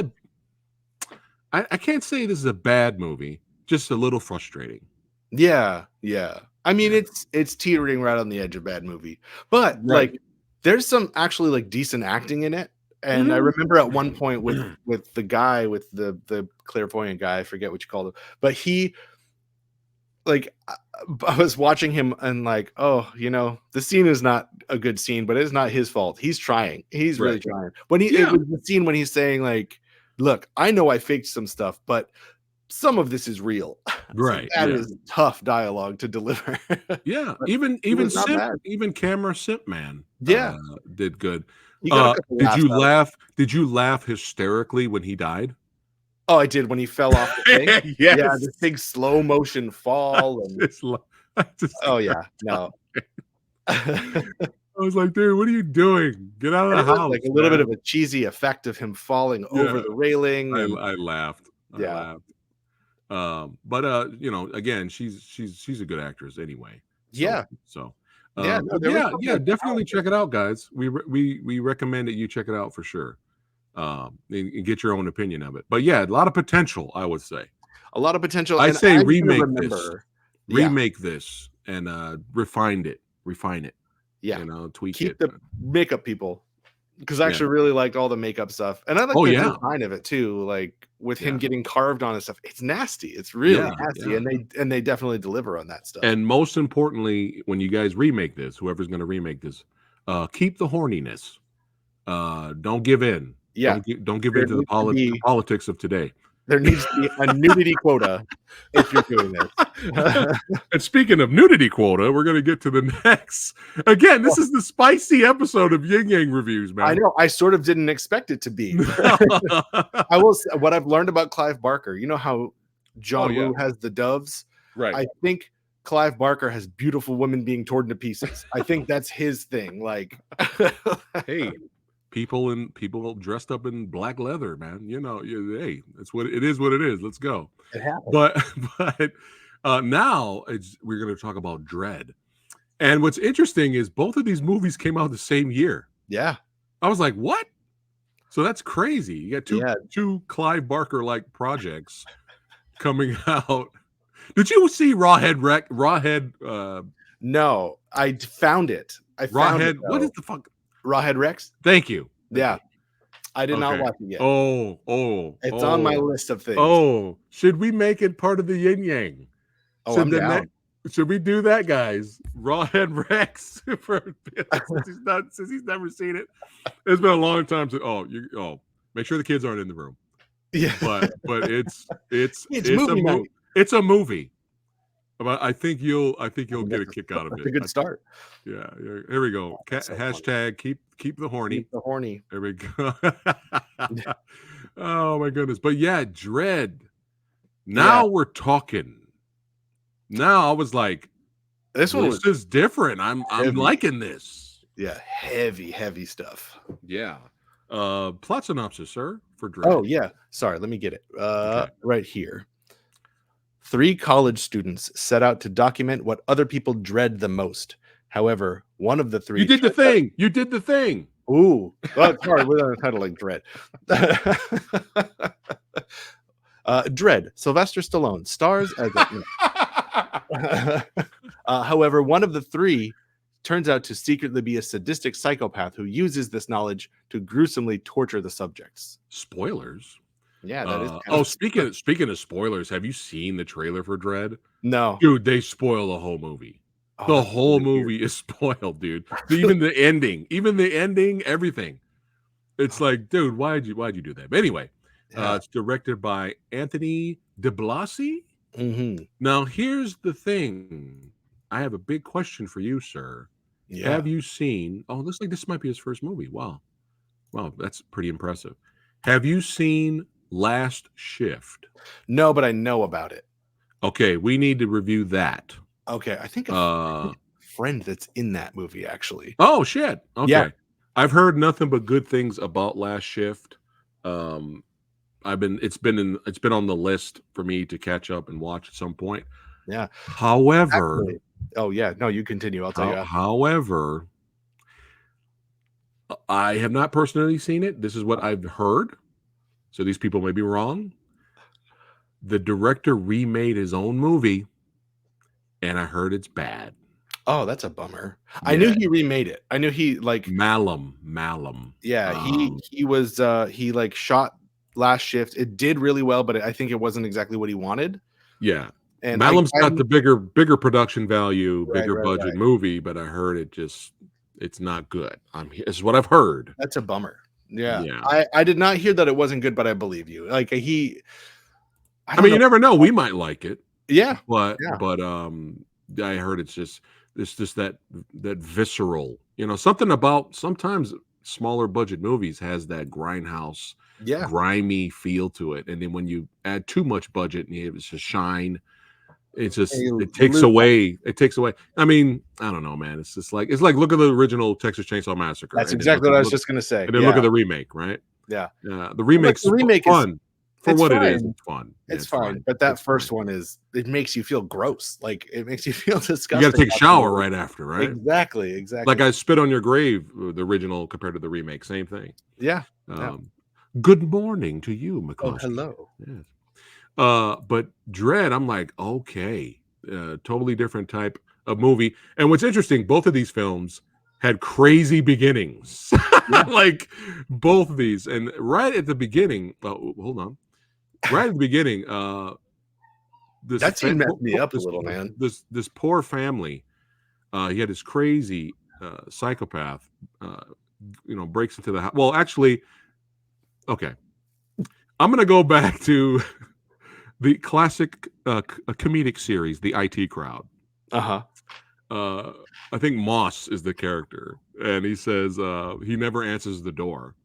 I can't say this is a bad movie, just a little frustrating. Yeah. I mean, it's teetering right on the edge of bad movie. But like, there's some actually like decent acting in it. And I remember at one point with the guy, with the clairvoyant guy, I forget what you called him, but he, like, I was watching him and like, the scene is not a good scene, but it's not his fault. He's trying. He's really trying. When it was the scene when he's saying like, look, I know I faked some stuff, but some of this is real. Right. That is tough dialogue to deliver. Yeah. even Camera Simp Man did good. Did you laugh? Did you laugh hysterically when he died? Oh, I did, when he fell off the thing. Yeah, the big slow motion fall. And... no. I was like, dude, what are you doing? Get out of the house. Like a little bit of a cheesy effect of him falling over the railing. I laughed. I laughed. But again, she's a good actress anyway. So. Definitely check it out, guys. We recommend that you check it out for sure, and get your own opinion of it. But yeah, a lot of potential, I would say. A lot of potential. I say remake this, and refine it. refine it. Yeah, tweak keep it. the makeup people, because I actually really liked all the makeup stuff, and I like the design of it too. Like with him getting carved on and stuff, it's nasty. It's really nasty, and they definitely deliver on that stuff. And most importantly, when you guys remake this, whoever's going to remake this, keep the horniness. Don't give in. Yeah, don't give in to the politics of today. There needs to be a nudity quota if you're doing this. And speaking of nudity quota, we're going to get to the next. Again, this is the spicy episode of Yin Yang Reviews, man. I know. I sort of didn't expect it to be. I will say, what I've learned about Clive Barker, you know how John Woo has the doves? Right. I think Clive Barker has beautiful women being torn to pieces. I think that's his thing. Like, hey, people dressed up in black leather, man. Hey, that's what it is. What it is. Let's go. It happens. But now we're going to talk about Dredd. And what's interesting is both of these movies came out the same year. Yeah, I was like, what? So that's crazy. You got two Clive Barker like projects coming out. Did you see Rawhead? No, I found it. Rawhead. What is the fuck? Rawhead Rex? Thank you. Yeah. I did not watch it yet. It's on my list of things. Oh, should we make it part of the yin yang? I'm down. Should we do that, guys? Rawhead Rex since he's never seen it. It's been a long time since. Make sure the kids aren't in the room. Yeah, but it's a movie. But I think you'll get a kick out of it. It's a good start. Yeah. Here we go. Hashtag keep the horny. Keep the horny. There we go. Oh my goodness. But yeah, Dredd. Now we're talking. Now I was like, this is different. I'm liking this. Yeah, heavy stuff. Yeah. Plot synopsis, sir, for Dredd. Oh yeah. Sorry, let me get it. Right here. 3 college students set out to document what other people dread the most. However, one of the 3... You did the thing! You did the thing! Ooh. Well, sorry, without a title like Dredd. Dredd, Sylvester Stallone, stars as however, one of the 3 turns out to secretly be a sadistic psychopath who uses this knowledge to gruesomely torture the subjects. Spoilers. Yeah, that is. Speaking of spoilers, have you seen the trailer for Dredd? No, dude, they spoil the whole movie. The whole movie is spoiled, dude. Even the ending, everything. It's like, dude, why'd you do that? But anyway, it's directed by Anthony DiBlasi. Mm-hmm. Now, here's the thing. I have a big question for you, sir. Yeah. Have you seen? Oh, looks like this might be his first movie. Wow, that's pretty impressive. Have you seen Last Shift? No, but I know about it. Okay, we need to review that. Okay, I think a friend that's in that movie actually. Oh shit. Okay. Yeah. I've heard nothing but good things about Last Shift. It's been on the list for me to catch up and watch at some point. Yeah. However, oh yeah, no, you continue. I'll tell you. However, I have not personally seen it. This is what I've heard. So these people may be wrong. The director remade his own movie, and I heard it's bad. Oh, that's a bummer. Yeah. I knew he remade it. I knew he like Malum. Yeah, he shot Last Shift. It did really well, but I think it wasn't exactly what he wanted. Yeah. And Malum's got the bigger production value, bigger budget movie, but I heard it's not good. It's what I've heard. That's a bummer. Yeah. I did not hear that it wasn't good, but I believe you. Like you never know. We might like it. Yeah. But I heard it's just that visceral, something about sometimes smaller budget movies has that grindhouse, grimy feel to it. And then when you add too much budget and it's a shine, it takes away. I mean, I don't know, man. It's just like look at the original Texas Chainsaw Massacre. That's exactly what I was just gonna say. And then look at the remake, right? Yeah. The remake fun. For what it is, it's fun. It's fine. But that first one it makes you feel gross. Like it makes you feel disgusting. You got to take a shower right after, right? Exactly. Like I Spit on Your Grave, the original compared to the remake, same thing. Yeah. Good morning to you, McCoskey. Oh, hello. Yes. But Dredd, I'm like, okay, totally different type a movie. And what's interesting, both of these films had crazy beginnings. Like both of these. And right at the beginning, hold on. Right at the beginning, that scene messed me up a little, man. This poor family, he had this crazy psychopath, breaks into the house. Well, actually, okay. I'm going to go back to the classic comedic series, The IT Crowd. I think Moss is the character, and he says he never answers the door,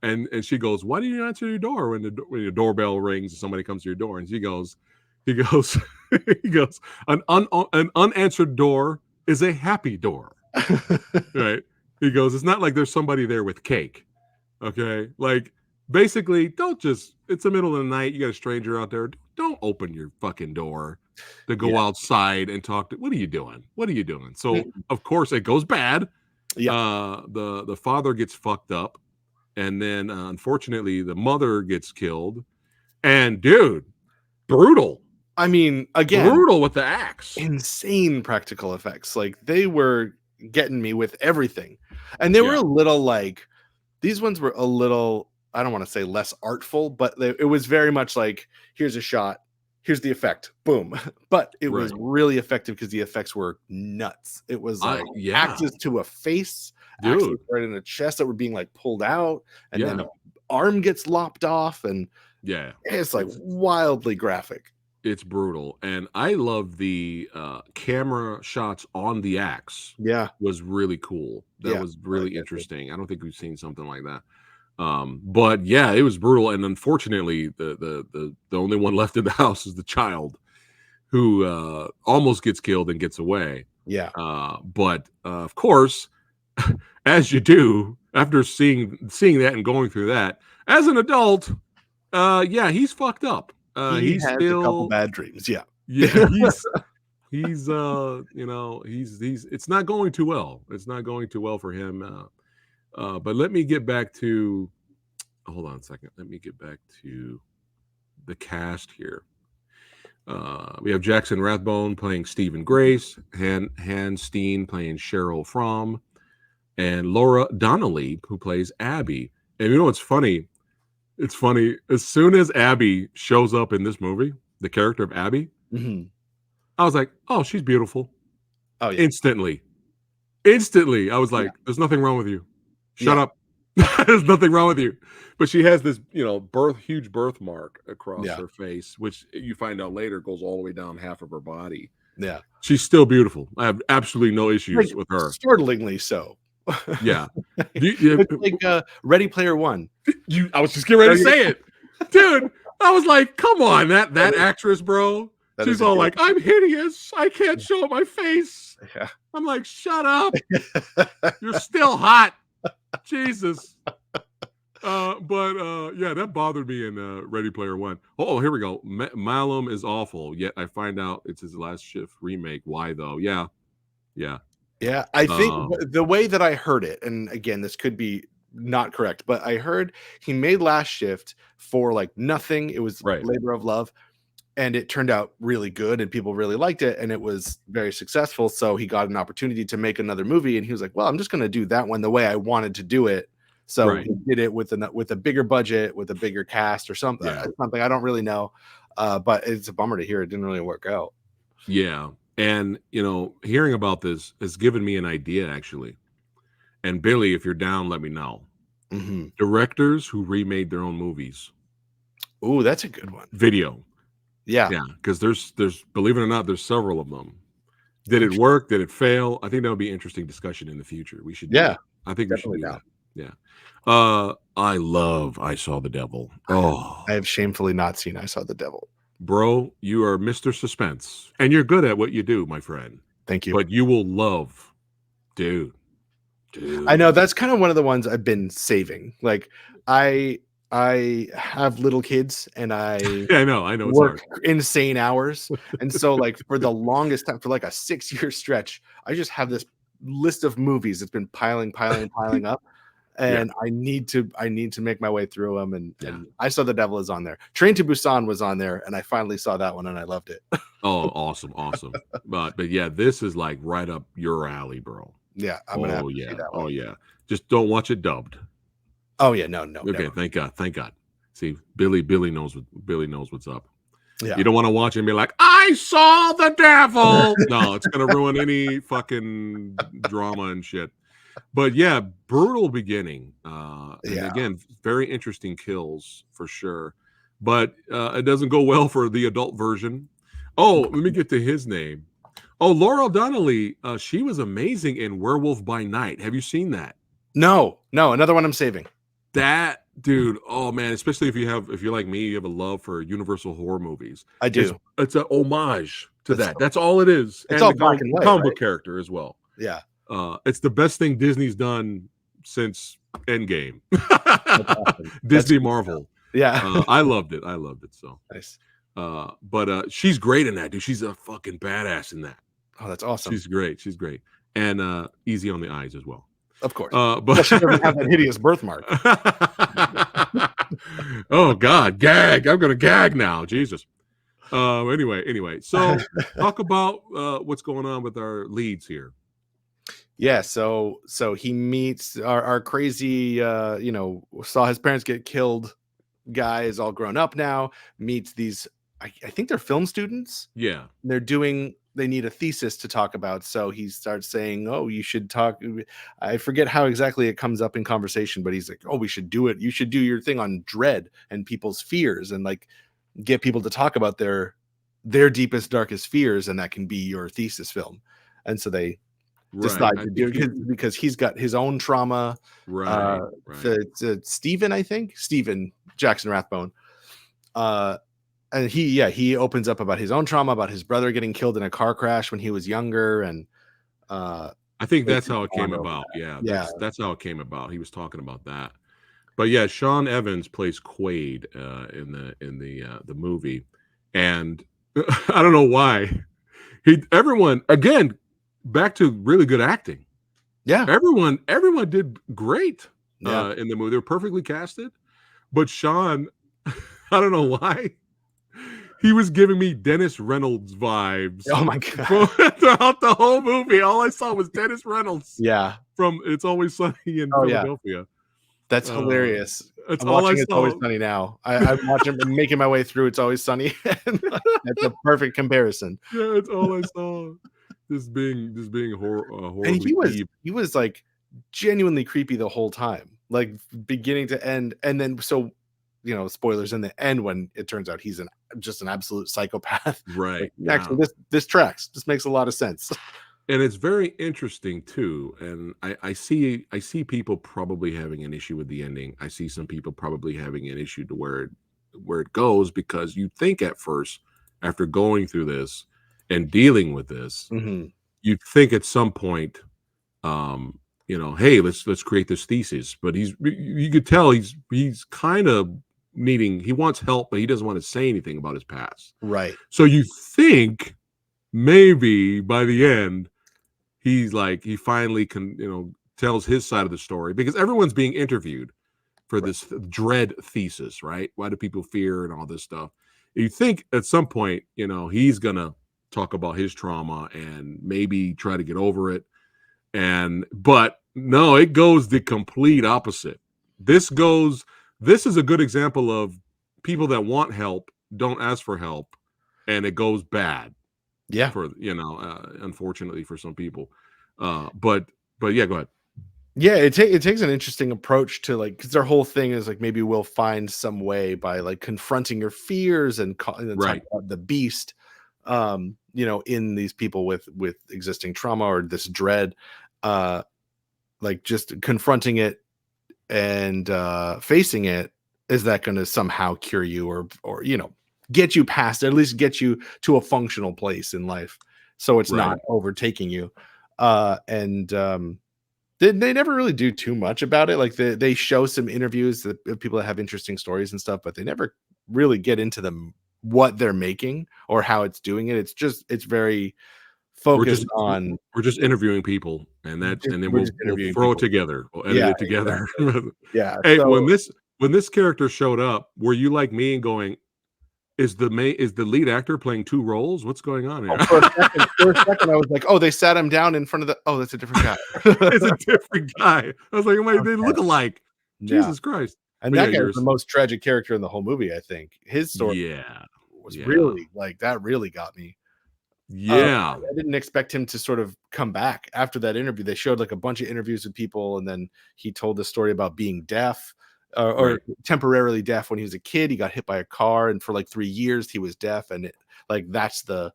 and she goes, "Why do you answer your door when your doorbell rings and somebody comes to your door?" And he goes, he goes, an unanswered door is a happy door, right? He goes, it's not like there's somebody there with cake, okay? Like basically, don't just. It's the middle of the night. You got a stranger out there. Don't open your fucking door to go outside and talk to. What are you doing? What are you doing? So of course it goes bad. The father gets fucked up, and then unfortunately the mother gets killed. And dude, brutal. I mean, again, brutal with the axe. Insane practical effects. Like they were getting me with everything, and they were a little like these ones were a little. I don't want to say less artful, but it was very much like here's a shot. Here's the effect, boom. But it was really effective because the effects were nuts. It was like axes to a face, axes right in the chest that were being like pulled out, and then an arm gets lopped off, and it's like wildly graphic. It's brutal, and I love the camera shots on the axe. Was really cool. That was really interesting. I don't think we've seen something like that. But yeah, it was brutal, and unfortunately, the only one left in the house is the child, who almost gets killed and gets away. But of course, as you do after seeing that and going through that, as an adult, he's fucked up. He's has still a couple bad dreams. He's it's not going too well. It's not going too well for him. But let me get back to. Hold on a second. Let me get back to the cast here. We have Jackson Rathbone playing Stephen Grace, Hans Steen playing Cheryl Fromm, and Laura Donnelly, who plays Abby. And you know what's funny? It's funny. As soon as Abby shows up in this movie, the character of Abby, I was like, "Oh, she's beautiful." Oh yeah! Instantly, I was like, "There's nothing wrong with you. Shut up. There's nothing wrong with you." But she has this, huge birthmark across her face, which you find out later goes all the way down half of her body. Yeah, she's still beautiful. I have absolutely no issues with her. Startlingly so. Yeah, like Ready Player One. I was just getting ready to say it, dude. I was like, "Come on, that actress, bro." She's all like, "I'm hideous. I can't show my face." I'm like, "Shut up. You're still hot." Jesus. That bothered me in Ready Player One. Oh, here we go. Malum is awful, yet I find out it's his Last Shift remake. Why though? Yeah. I think the way that I heard it, and again, this could be not correct, but I heard he made Last Shift for like nothing. It was labor of love, and it turned out really good, and people really liked it, and it was very successful. So he got an opportunity to make another movie, and he was like, "Well, I'm just going to do that one the way I wanted to do it." So he did it with a bigger budget, with a bigger cast, or something. Something I don't really know, but it's a bummer to hear it didn't really work out. Yeah. And, hearing about this has given me an idea, actually. And Billy, if you're down, let me know. Directors who remade their own movies. Oh, that's a good one. Video. Yeah. Because there's, believe it or not, there's several of them. Did it work? Did it fail? I think that would be an interesting discussion in the future. We should do that. I think we should do that. Yeah. I Saw the Devil. Oh, I have shamefully not seen I Saw the Devil. Bro, you are Mr. Suspense, and you're good at what you do, my friend. Thank you. But you will love, dude. I know that's kind of one of the ones I've been saving. Like I have little kids, and I know work insane hours, and so like for the longest time, for like a 6-year stretch, I just have this list of movies that's been piling up. and I need to make my way through them. And I saw The Devil Is on there. Train to Busan was on there, and I finally saw that one, and I loved it. Oh, awesome. But yeah, this is like right up your alley, bro. Yeah, I'm gonna have to see that one. Oh yeah. Just don't watch it dubbed. Oh yeah, no, Okay, never. thank God. See, Billy knows what's up. Yeah. You don't want to watch it and be like, I saw the devil. No, it's gonna ruin any fucking drama and shit. But yeah, brutal beginning. And again, very interesting kills for sure. But it doesn't go well for the adult version. Oh, let me get to his name. Oh, Laura Donnelly. She was amazing in Werewolf by Night. Have you seen that? No, another one I'm saving. That dude, oh man, especially if you're like me, you have a love for Universal horror movies. I do. It's an homage to that. That's all it is. It's all black and white, comic book character as well. Yeah. It's the best thing Disney's done since Endgame. Awesome. Disney Marvel. Yeah. I loved it. So nice. But she's great in that, dude. She's a fucking badass in that. Oh, that's awesome. She's great. And easy on the eyes as well. Of course. But she doesn't have that hideous birthmark. Oh God, gag. I'm gonna gag now. Jesus. Anyway. So talk about what's going on with our leads here. Yeah, so he meets our crazy saw his parents get killed guy is all grown up now, meets these I think they're film students. Yeah. They need a thesis to talk about. So he starts saying, oh, you should talk. I forget how exactly it comes up in conversation, but he's like, oh, we should do it. You should do your thing on dread and people's fears and like get people to talk about their deepest, darkest fears. And that can be your thesis film. And so they decide to do it because he's got his own trauma. Right. Steven Jackson Rathbone. And he opens up about his own trauma, about his brother getting killed in a car crash when he was younger. And I think that's how it came about. That's how it came about. He was talking about that. But yeah, Sean Evans plays Quaid in the movie, and I don't know why. Everyone again back to really good acting. Yeah, everyone did great in the movie. They were perfectly casted, but Sean, I don't know why. He was giving me Dennis Reynolds vibes. Oh my God. Throughout the whole movie, all I saw was Dennis Reynolds. Yeah. From It's Always Sunny in Philadelphia. That's hilarious. That's all I saw. It's Always Sunny now. I'm watching, I'm making my way through It's Always Sunny. That's a perfect comparison. Yeah, it's all I saw. Just being horrible. And he was like genuinely creepy the whole time, like beginning to end. And then spoilers in the end when it turns out he's just an absolute psychopath. Right. Like, actually, this tracks. This makes a lot of sense. And it's very interesting too. And I see people probably having an issue with the ending. I see some people probably having an issue to where it goes, because you think at first, after going through this and dealing with this, you'd think at some point, hey, let's create this thesis. But you could tell he's kind of he wants help, but he doesn't want to say anything about his past. Right. So you think maybe by the end, he's like, he finally tells his side of the story, because everyone's being interviewed for this dread thesis, right? Why do people fear and all this stuff? You think at some point, he's gonna talk about his trauma and maybe try to get over it. But no, it goes the complete opposite. This is a good example of people that want help don't ask for help, and it goes bad. Yeah. For unfortunately for some people. But yeah, go ahead. Yeah, it takes an interesting approach to because their whole thing is like, maybe we'll find some way by like confronting your fears and talk about the beast, in these people with existing trauma or this dread, like just confronting it and facing it. Is that going to somehow cure you or get you past it, at least get you to a functional place in life, so it's not overtaking you? They never really do too much about it. Like they show some interviews of people that have interesting stories and stuff, but they never really get into what they're making or how it's doing it. It's very focused on we're just interviewing people, and then we're just we'll interviewing throw it people. together. We'll edit Yeah, it together. exactly. Yeah, Hey, so when this character showed up, were you like me and going, is the lead actor playing 2 roles? What's going on here? for a second, I was like, "Oh, they sat him down in front of the oh, that's a different guy." It's a different guy. I was like, wait, they look Okay. alike. Yeah, Jesus Christ. and But yeah, that guy you're was the most tragic character in the whole movie, I think. His story yeah. was Yeah. really like, that really got me. Yeah. I didn't expect him to sort of come back after that interview. They showed like a bunch of interviews with people, and then he told the story about being deaf or Right. temporarily deaf when he was a kid. He got hit by a car, and for like 3 years he was deaf, and that's the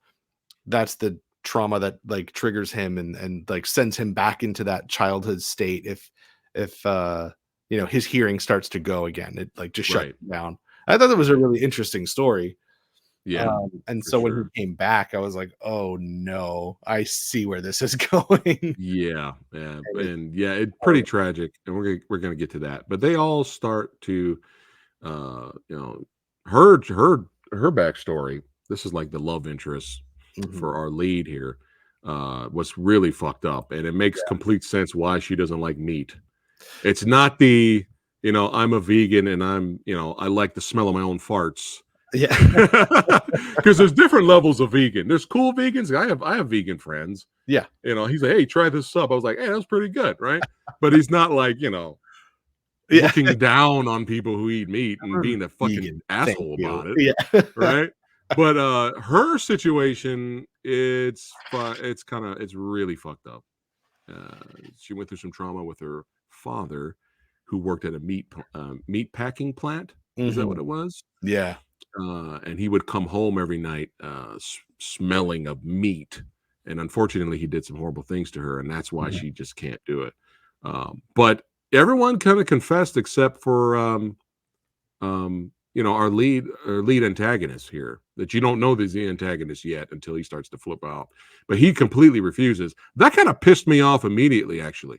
trauma that like triggers him and like sends him back into that childhood state if his hearing starts to go again. It like just shuts Right. him down. I thought that was a Right. really interesting story. Yeah. And For so when he sure. came back, I was like, "Oh no, I see where this is going." Yeah, yeah, And it's and yeah, it's pretty horrible. tragic, and we're gonna get to that. But they all start to, you know, her backstory. This is like the love interest Mhm. for our lead here. Was really fucked up, and it makes Yeah. complete sense why she doesn't like meat. It's not the, I'm a vegan and I like the smell of my own farts. Yeah. Because there's different levels of vegan. There's cool vegans. I have vegan friends. Yeah. He's like, hey, try this up. I was like, hey, that's pretty good, right? But he's not like, Yeah. looking down on people who eat meat and I'm being a vegan, fucking thank asshole you. about it, Yeah. right? But her situation, it's really fucked up. She went through some trauma with her father, who worked at a meat packing plant. Is that what Mhm. it was? Yeah. And he would come home every night smelling of meat. And unfortunately, he did some horrible things to her, and that's why Mhm. she just can't do it. But everyone kind of confessed except for our lead antagonist here, that you don't know the antagonist yet until he starts to flip out. But he completely refuses. That kind of pissed me off immediately, actually.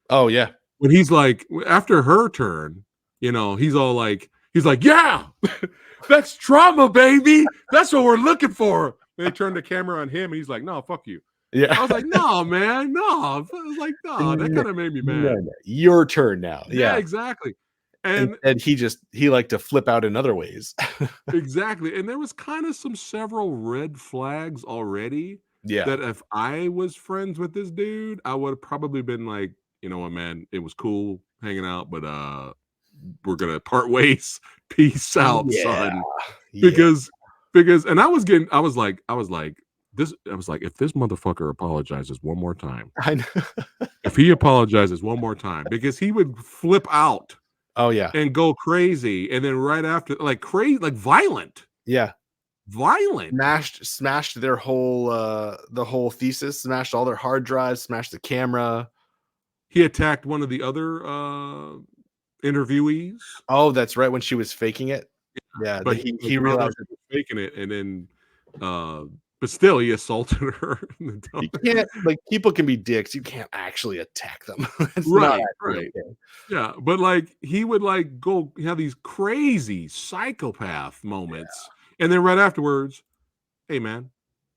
Oh, yeah. When he's like, after her turn, he's like, yeah, that's trauma, baby. That's what we're looking for. And they turned the camera on him, and he's like, no, fuck you. Yeah. I was like, no, man, no. I was like, no, that No, kind of made me no, mad. no. Your turn now. Yeah, Yeah. exactly. And Instead, he liked to flip out in other ways. exactly. And there was kind of several red flags already Yeah. that if I was friends with this dude, I would have probably been like, you know what, man, it was cool hanging out, but we're gonna part ways. Peace out, Yeah. son. Yeah. Because and I was like, if this motherfucker apologizes one more time, I know. if he apologizes one more time, because he would flip out Oh, yeah. and go crazy, and then right after, like crazy, like violent. Yeah. Violent. Smashed their whole, the whole thesis, smashed all their hard drives, smashed the camera. He attacked one of the other interviewees, Oh, that's right, when she was faking it. Yeah, but the he like he found out realized she was faking it, and then uh but still he assaulted her in the you dump. can't like, people can be dicks, you can't actually attack them. It's not Right, actually right. okay. Yeah, but like he would like go have these crazy psychopath moments, and then right afterwards, hey man,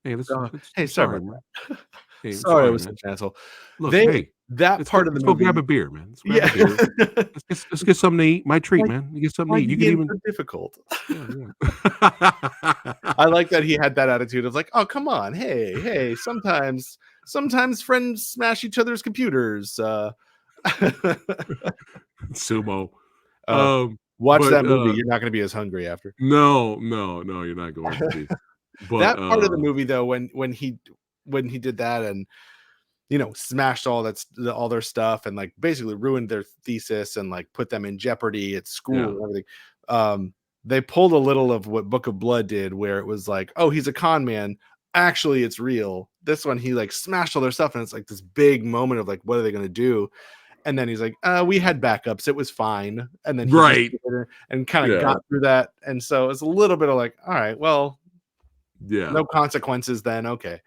hey, let's Hey, I'm sorry sorry, about man. that. Hey, I'm Sorry, I sorry, was man. such an asshole. Look, They hey, that let's go part of the let's go grab movie a beer, man. Let's grab yeah. a beer. Let's get something to eat. My treat, Why man. You get something why to are eat. you You can being even so difficult? yeah, yeah. I like that he had that attitude of like, "Oh, come on. Hey, sometimes friends smash each other's computers." Sumo. Uh, Um, watch but that movie, you're not gonna be as hungry after. no, no, no, you're not going to be. But That part of the movie though, when he did that and, smashed all their stuff and, like, basically ruined their thesis and, like, put them in jeopardy at school yeah, and everything, they pulled a little of what Book of Blood did, where it was like, "Oh, he's a con man. Actually, it's real." This one, he, like, smashed all their stuff, and it's, like, this big moment of, like, what are they gonna do? And then he's like, we had backups. It was fine." And then he just right. did it and kinda Yeah, got through that, and so it's a little bit of like, "All right, well, yeah. no consequences then, okay."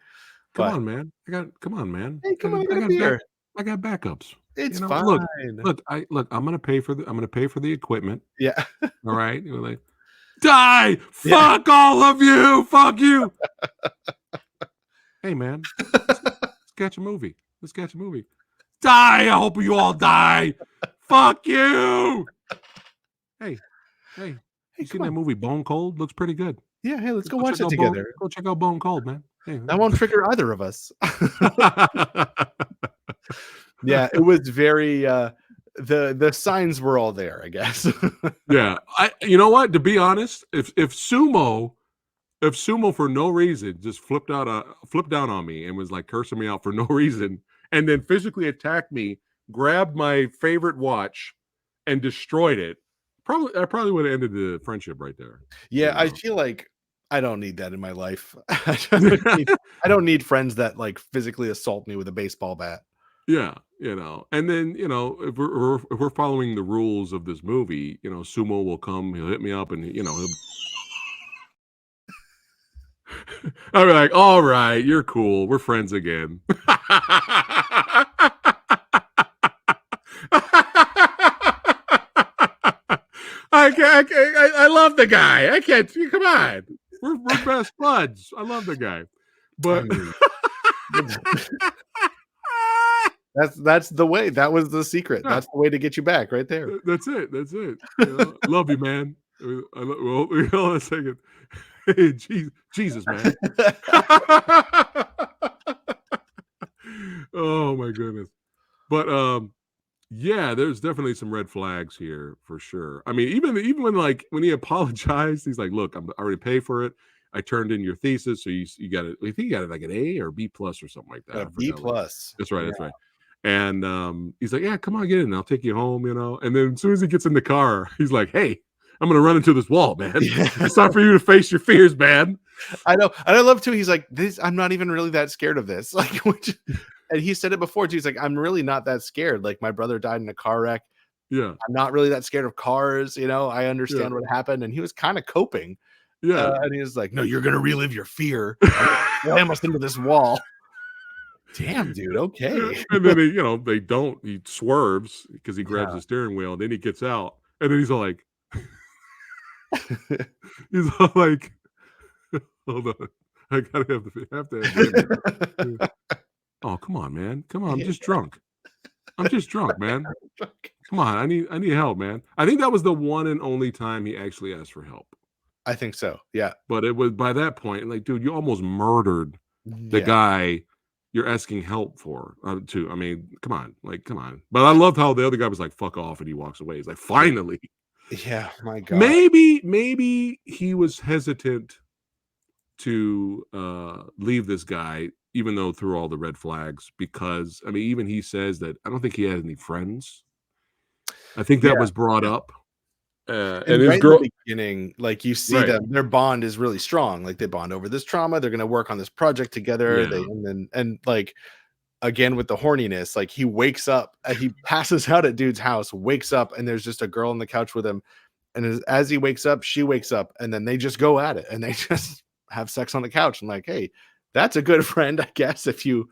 Come But, on, man. Come on, man. "Hey, come on, I I got a got back beer. I got backups. It's Look, fine." I'm gonna pay for the equipment. Yeah. All right. You're like, die! Yeah. Fuck all of you! Fuck you! Hey, man, let's catch a movie. Let's catch a movie. Die! I hope you all die. Fuck you. Hey, hey, Hey, you seen come that on. movie Bone Cold? Looks pretty good. Yeah, hey, let's go Go check watch it out Bone. together. Go check out Bone Cold, man. Hey. That won't trigger either of us. Yeah, it was very the signs were all there, I guess. Yeah, you know what? To be honest, if Sumo for no reason just flipped down on me and was like cursing me out for no reason, and then physically attacked me, grabbed my favorite watch, and destroyed it, I probably would have ended the friendship right there. Yeah, You I know? feel like I don't need that in my life. I don't need friends that like physically assault me with a baseball bat. Yeah, and then if we're following the rules of this movie, Sumo will come, he'll hit me up, and I'll be like, all right, you're cool, we're friends again. I love the guy. I can't. Come on, we're best buds. I love the guy, I but mean, that's the way. That was the secret. yeah, That's the way to get you back right there. that's it. That's it. Love you, man. Well, hold on a second. Hey, Jesus, man. Oh my goodness. But yeah, there's definitely some red flags here for sure. I mean, even when he apologized, he's like, "Look, I already paid for it. I turned in your thesis, so you got it. I think you got it like an A or B plus or something like that. A I B forgot. Like, plus. that's right, Yeah. that's right." And he's like, "Yeah, come on, get in. I'll take you home, And then as soon as he gets in the car, he's like, "Hey, I'm gonna run into this wall, man. Yeah. It's time for you to face your fears, man." I know. And I love too. He's like, this, I'm not even really that scared of this. Like, and he said it before too. He's like, I'm really not that scared. Like, my brother died in a car wreck. Yeah, I'm not really that scared of cars. I yeah, understand what happened. And he was kind of coping. yeah. And he was like, no, you're going to relive your fear. Slam us into this wall. Damn, dude. Okay. And then he swerves because he grabs Yeah. the steering wheel, and then he gets out, and then he's all like, he's all like, hold on, I gotta have to have the image. Oh, come on, man, come on, I'm just drunk, man. Come on, I need help, man. I think that was the one and only time he actually asked for help. I think so. Yeah. But it was by that point, like, dude, you almost murdered the Yeah. guy you're asking help for. Too. I mean, come on. But I loved how the other guy was like, "Fuck off," and he walks away. He's like, "Finally." Yeah. My God. Maybe he was hesitant to leave this guy, even though through all the red flags, because I mean, even he says that I don't think he had any friends. I think that Yeah. was brought Yeah. up, and And his right in the girl, beginning, like, you see right? them, their bond is really strong. Like, they bond over this trauma. They're gonna work on this project together. Yeah, Like, again, with the horniness, like, he wakes up, he passes out at dude's house, wakes up, and there's just a girl on the couch with him. And as he wakes up, she wakes up, and then they just go at it, and they just have sex on the couch. I'm like, hey, that's a good friend, I guess, if you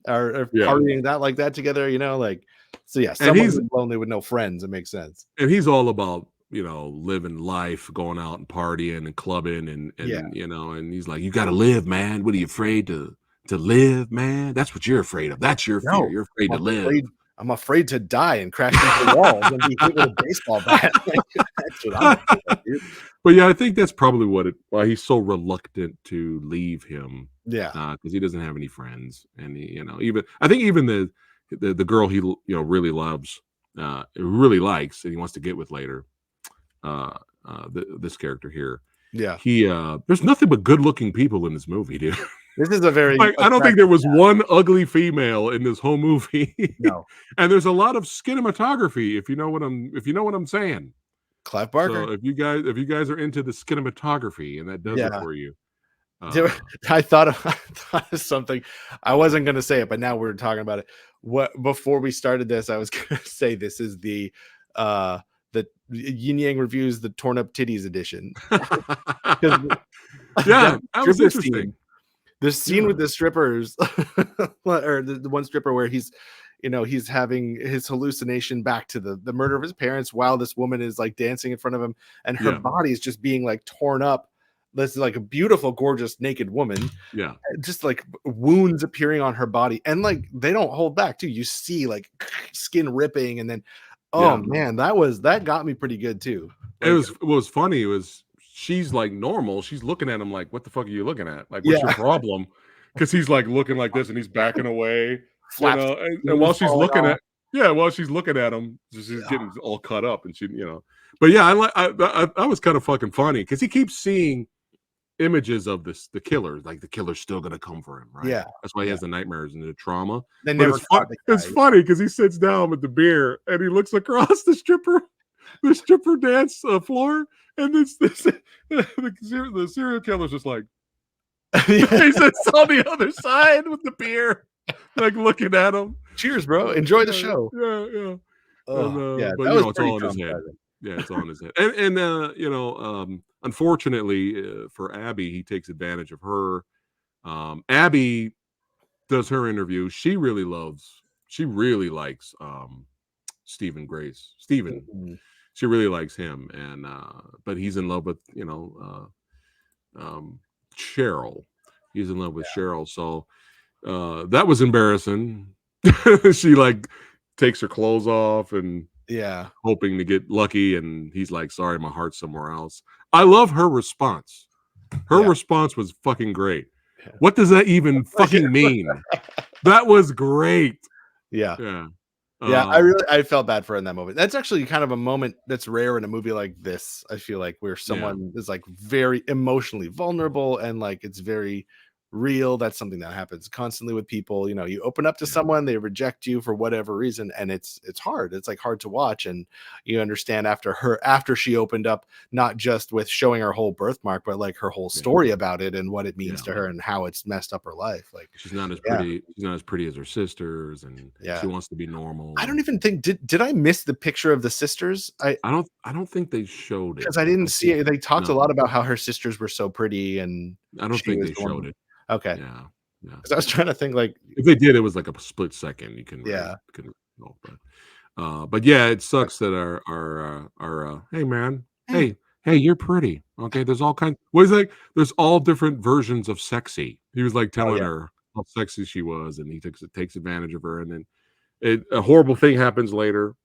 are yeah. partying that like that together, like, so yeah, And someone who's lonely with no friends, it makes sense. he's all about living life, going out and partying and clubbing, Yeah. and he's like, you got to live, man. What are you afraid to live, man? That's what you're afraid of. That's your fear. No, You're afraid to I'm live. afraid I'm afraid to die and crash into walls and be hit with a baseball bat. Like, that's what I'm afraid of, dude. But yeah, I think that's probably why he's so reluctant to leave him, Yeah. because he doesn't have any friends, and even I think even the girl he really loves, really likes, and he wants to get with later. This character here, Yeah. he there's nothing but good looking people in this movie, dude. This is a very Like, I don't think there was one ugly female in this whole movie. No. And there's a lot of cinematography, if you know what I'm saying. Clive So Barker. if you guys are into the cinematography and that does it Yeah. for you. I thought of something. I wasn't gonna say it, but now we're talking about it. What Before we started this, I was gonna say this is the Yin Yang Reviews, the torn up titties edition. Yeah, That that was stripper interesting. scene. The scene Yeah. with the strippers, or the one stripper where he's having his hallucination back to the murder of his parents while this woman is like dancing in front of him, and her Yeah. body is just being like torn up. this is like a beautiful, gorgeous, naked woman. Yeah. Just like wounds appearing on her body. And like they don't hold back too. You see like skin ripping, and then man, that got me pretty good too. Like, what was funny was she's like normal. She's looking at him like, what the fuck are you looking at? Like, what's your problem? Because he's like looking like this and he's backing away. Flaps, And while she's looking at while she's looking at him, she's getting all cut up and she, But yeah, I was kind of fucking funny because he keeps seeing images of the killer, like the killer's still gonna come for him, right? Yeah, that's why he has the nightmares and the trauma. They but never it's funny because he sits down with the beer and he looks across the stripper dance floor, and the serial killer's just like he sits on the other side with the beer, like looking at him. Cheers, bro. Enjoy the show. Yeah. But that was it's all in his head. Yeah, it's on his head. And unfortunately for Abby, he takes advantage of her. Abby does her interview. She really likes Stephen Grace. Stephen. She really likes him, and but he's in love with Cheryl. He's in love with Cheryl. So that was embarrassing. She like takes her clothes off and hoping to get lucky, and he's like, sorry, my heart's somewhere else. I love her response. Her response was fucking great. What does that even fucking mean? That was great. Yeah, I felt bad for her in that moment. That's actually kind of a moment that's rare in a movie like this. I feel like where someone is like very emotionally vulnerable and like it's very real. That's something that happens constantly with people. You open up to someone, they reject you for whatever reason, and it's hard. It's like hard to watch, and you understand after she opened up, not just with showing her whole birthmark, but like her whole story about it and what it means to her and how it's messed up her life. Like she's not as pretty. She's not as pretty as her sisters, and she wants to be normal. I don't even think did I miss the picture of the sisters? I don't think they showed it because I didn't see it. They talked a lot about how her sisters were so pretty, and I don't think they showed it. Okay. Yeah. Because I was trying to think like if they did, it was like a split second. You can but yeah, it sucks that our hey man, hey, you're pretty. Okay, there's all kinds. What is like? There's all different versions of sexy. He was like telling her how sexy she was, and he takes advantage of her, and then a horrible thing happens later.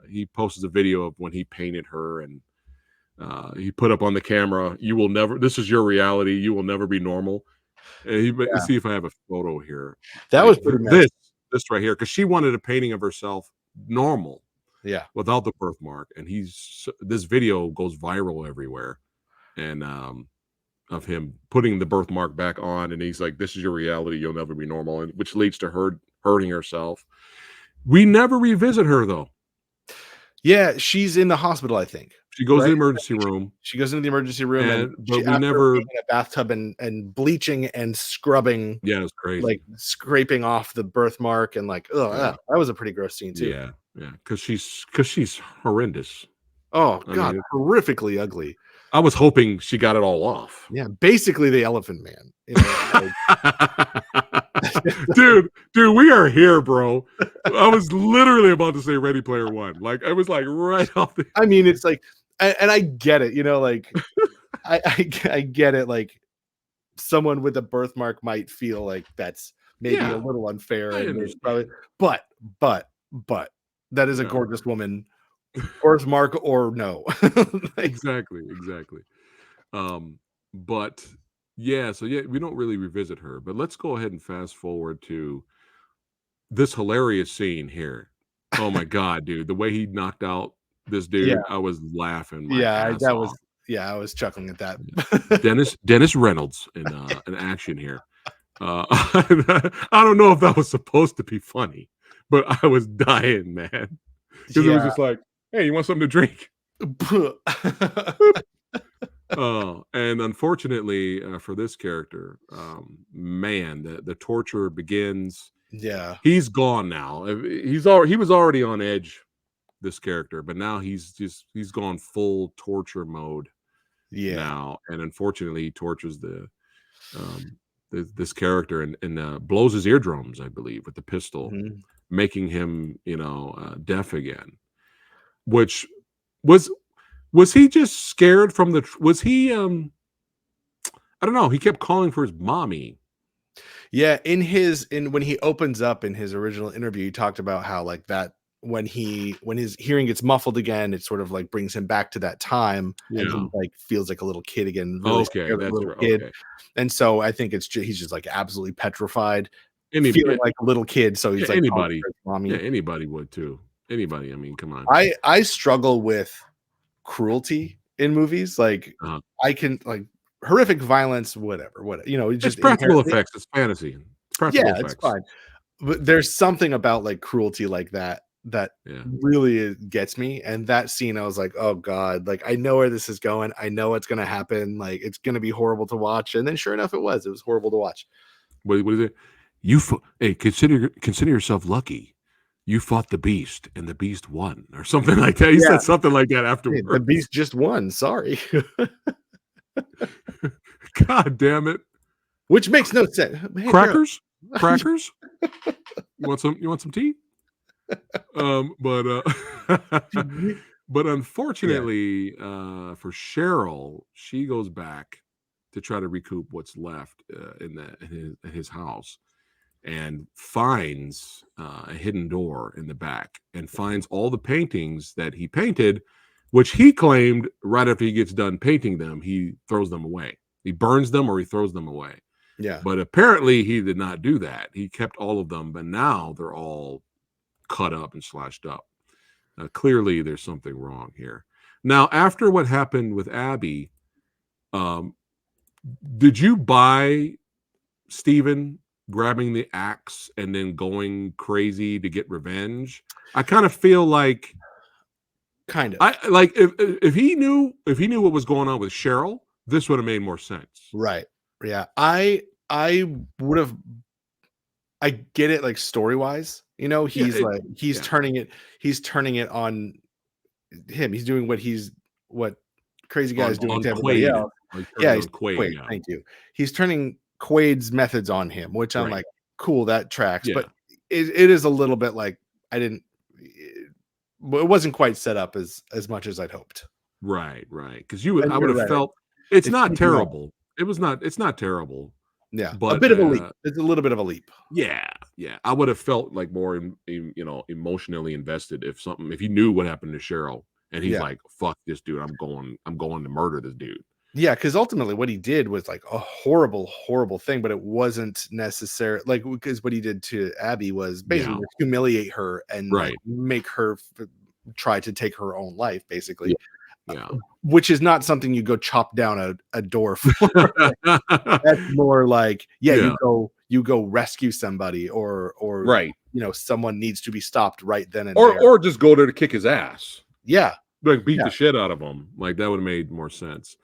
He posts a video of when he painted her, and he put up on the camera, "You will never. This is your reality. You will never be normal." And let's see if I have a photo here. That was pretty this right here, because she wanted a painting of herself normal, without the birthmark. And this video goes viral everywhere, and of him putting the birthmark back on, and he's like, "This is your reality. You'll never be normal," and which leads to her hurting herself. We never revisit her though. Yeah, she's in the hospital, I think. She goes to the emergency room. She goes into the emergency room, but we never in a bathtub and bleaching and scrubbing. Yeah, it was crazy. Like scraping off the birthmark and like, that was a pretty gross scene too. Yeah, because she's horrendous. Oh god, horrifically ugly. I was hoping she got it all off. Yeah, basically the Elephant Man. Dude, we are here, bro. I was literally about to say Ready Player One. Like I was like right off the. I mean, it's like, and I get it. Like I get it. Like someone with a birthmark might feel like that's maybe a little unfair, and probably, but that is a gorgeous woman, birthmark or no. Exactly. But. Yeah, so we don't really revisit her, but let's go ahead and fast forward to this hilarious scene here. Oh my god, dude, the way he knocked out this dude, I was laughing. I was chuckling at that. Dennis Reynolds in action here. I don't know if that was supposed to be funny, but I was dying, man, because it was just like, hey, you want something to drink? And unfortunately for this character, man, the torture begins. Yeah, he's gone now. He was already on edge, this character, but now he's gone full torture mode. Now, and unfortunately, he tortures this character and blows his eardrums, I believe, with the pistol, making him deaf again, which was he just scared from was he I don't know. He kept calling for his mommy. Yeah, in when he opens up in his original interview, he talked about how like that when his hearing gets muffled again, it sort of like brings him back to that time, and he Yeah. like feels like a little kid again, really Okay, scared like a that's little right. kid. Okay. And so I think he's just like absolutely petrified, Yeah, feeling like a little kid. So yeah, he's like calling anybody. for his Yeah, mommy. anybody would too. Anybody. I mean, come on. I struggle with cruelty in movies. Like Uh, I can like horrific violence, whatever, it's just practical inherently. effects. It's fantasy. It's practical Yeah, it's effects. fine. But there's something about like cruelty like that that Yeah. really gets me. And that scene, I was like, oh God, like I know where this is going. I know what's gonna happen. Like it's gonna be horrible to watch. And then sure enough, it was. It was horrible to watch. What is it? Hey, consider yourself lucky. You fought the beast, and the beast won, or something like that. He Yeah. said something like that Hey, the afterwards. beast just won. Sorry. God damn it! Which makes no sense. Hey, bro. Crackers, crackers. You want some tea? But but Yeah. unfortunately, for Cheryl, she goes back to try to recoup what's left in his house, and finds a hidden door in the back, and finds all the paintings that he painted, which he claimed right after he gets done painting them, he throws them away. He burns them or he throws them away. Yeah. But apparently he did not do that. He kept all of them, but now they're all cut up and slashed up. Clearly, there's something wrong here. Now, after what happened with Abby, um, did you buy Steven grabbing the axe and then going crazy to get revenge? I kind of feel like Kind of. I like if he knew what was going on with Cheryl, this would have made more sense. Right. Yeah. I would have I get it like story wise, Yeah, he's yeah, turning it on him. He's doing what crazy guy is doing on to everybody Quaid, else. like Yeah, turning he's on Quaid. Quaid, Yeah, thank you. He's turning Quaid's methods on him, which I'm right. like, cool, that tracks. Yeah, But it is a little bit like I didn't it wasn't quite set up as much as I'd hoped. right, right. Because you would, And I would you're have right. felt it's It's not too long. terrible. It was not. It's not terrible, Yeah. A but bit of a leap. It's a little bit of a leap. yeah, yeah. I would have felt like more, emotionally invested if he knew what happened to Cheryl, and he's Yeah. like, "Fuck this dude. I'm going to murder this dude." Yeah, because ultimately what he did was like a horrible, horrible thing, but it wasn't necessary. Like because what he did to Abby was basically Yeah, like, humiliate her and like right. make her try to take her own life, Yeah, basically, yeah. which is not something you go chop down a door for. That's more like, yeah, Yeah, you go rescue somebody or right. someone needs to be stopped right then and Or there. just go there to kick his ass, Yeah, like beat yeah, the shit out of him. Like that would have made more sense.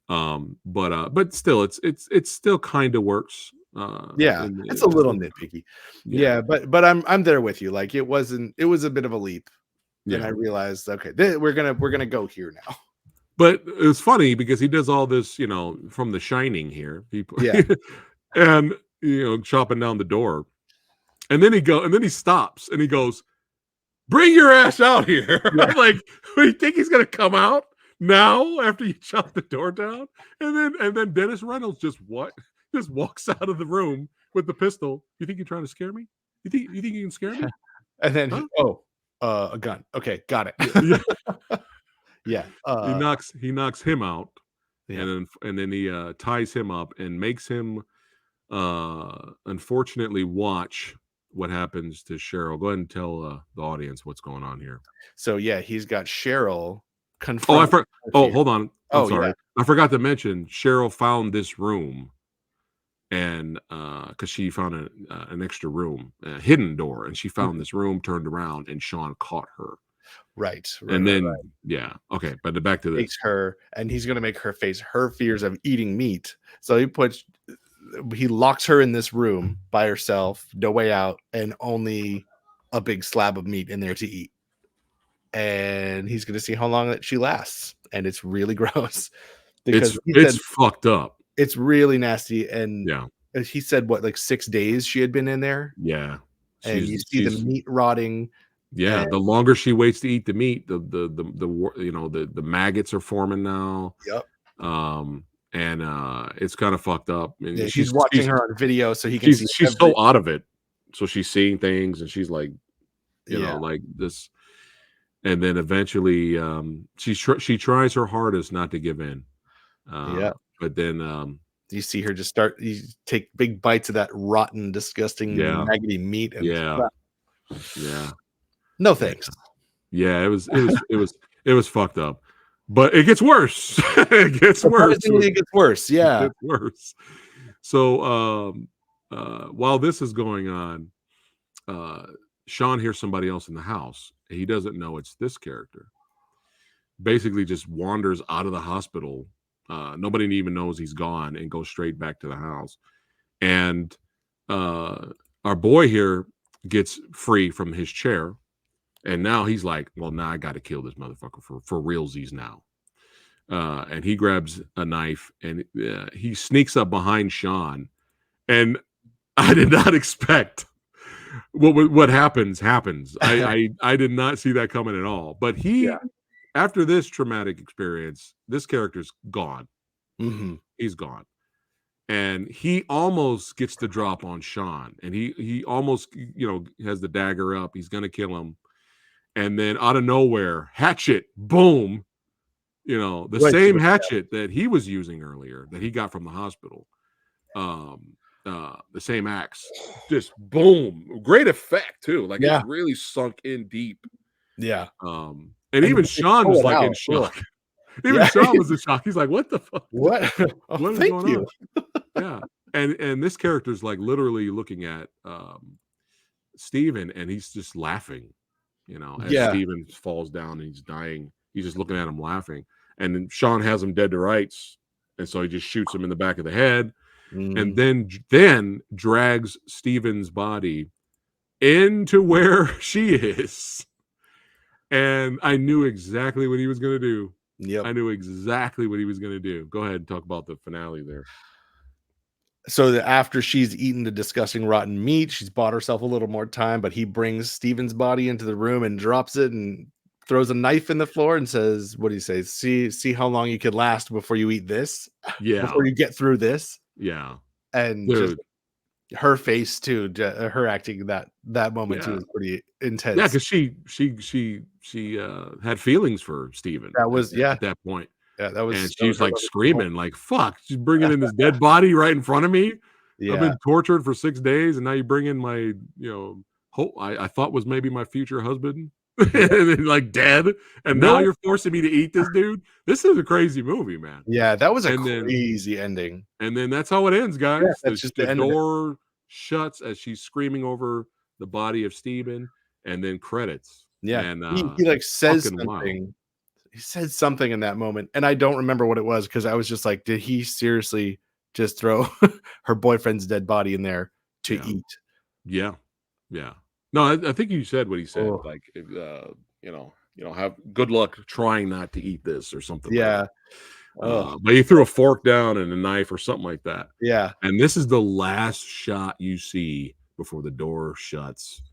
But still, it's still kind of works. yeah. And It's a it's little still, nitpicky. yeah, Yeah, but I'm there with you. Like it was a bit of a leap. And I yeah. realized, okay, we're gonna go here now. But it's funny because he does all this, from The Shining here. Yeah, And chopping down the door, and then he stops and he goes, "Bring your ass out here!" yeah. I'm like, "What, you think he's gonna come out now after you chop the door down?" And then Dennis Reynolds just walks out of the room with the pistol. You think you're trying to scare me? You think you can scare me? And then Huh? a gun. Okay, got it. Yeah. Yeah, He knocks him out, yeah. and then he ties him up and makes him unfortunately watch what happens to Cheryl. Go ahead and tell the audience what's going on here. So yeah, he's got Cheryl Oh, confronting her oh, fear. hold on. I'm Oh yeah, sorry. I forgot to mention Cheryl found this room, and because she found an extra room, a hidden door, and she found mhm. this room, turned around, and Sean caught her. Right. And then yeah, okay, but back to Takes this. her, and he's gonna make her face her fears of eating meat. So he locks her in this room by herself, no way out, and only a big slab of meat in there to eat. And he's gonna see how long that she lasts. And it's really gross because he It's said fucked up. it's really nasty. And Yeah, he said what, like 6 days she had been in there, yeah. and you She's see the she's meat rotting. Yeah, And the longer she waits to eat the meat, the maggots are forming now. yep. Um, and it's kind of fucked up. And Yeah, he's watching her on video so he can see she's so out of it. So she's seeing things, and she's like, like this. And then eventually, she tries her hardest not to give in. But then, you see her just you take big bites of that rotten, disgusting, maggoty meat, and no thanks. Yeah, it was fucked up, but it gets worse. It gets worse. It gets worse. Yeah, it gets worse. So, while this is going on, Sean hears somebody else in the house. He doesn't know it's this character. Basically, just wanders out of the hospital. Nobody even knows he's gone, and goes straight back to the house. And our boy here gets free from his chair. And now he's like, well, now I got to kill this motherfucker for realsies now. And he grabs a knife, and he sneaks up behind Sean. And I did not expect what happens. I did not see that coming at all. But after this traumatic experience, this character's gone. Mm-hmm. He's gone. And he almost gets the drop on Sean. And he almost, has the dagger up. He's going to kill him. And then out of nowhere, hatchet, boom, the same hatchet that he was using earlier, that he got from the hospital. The same axe, just boom, great effect too. Like it's really sunk in deep. Yeah. And even Sean was like in shock. Even Sean was in shock. He's like, "What the fuck? What? What is going on?" Yeah. And this character's like literally looking at Steven, and he's just laughing. As Steven falls down and he's dying, he's just looking at him laughing. And then Sean has him dead to rights, and so he just shoots him in the back of the head, and then drags Steven's body into where she is. And I knew exactly what he was going to do. Yep. I knew exactly what he was going to do. Go ahead and talk about the finale there. So after she's eaten the disgusting rotten meat, she's bought herself a little more time, but he brings Steven's body into the room and drops it and throws a knife in the floor and says, what do you say? See how long you could last before you eat this? Yeah. Before you get through this? Yeah. And just her face too, her acting that moment too is pretty intense. Yeah, because she had feelings for Steven. That was at that point. Yeah, that was. And she's like screaming, like, "Fuck! She's bringing in this dead body right in front of me. Yeah. I've been tortured for 6 days, and now you bring in my, hope I thought was maybe my future husband, and then, like dead, and now you're forcing me to eat this dude. This is a crazy movie, man. Yeah, that was a crazy ending. And then that's how it ends, guys. Yeah, that's just the door shuts as she's screaming over the body of Steven, and then credits. Yeah, and he like says something. Wild. He said something in that moment, and I don't remember what it was because I was just like, did he seriously just throw her boyfriend's dead body in there to eat? Yeah. No, I think you said what he said. Like, have good luck trying not to eat this or something. Yeah. But he threw a fork down and a knife or something like that. Yeah. And this is the last shot you see before the door shuts,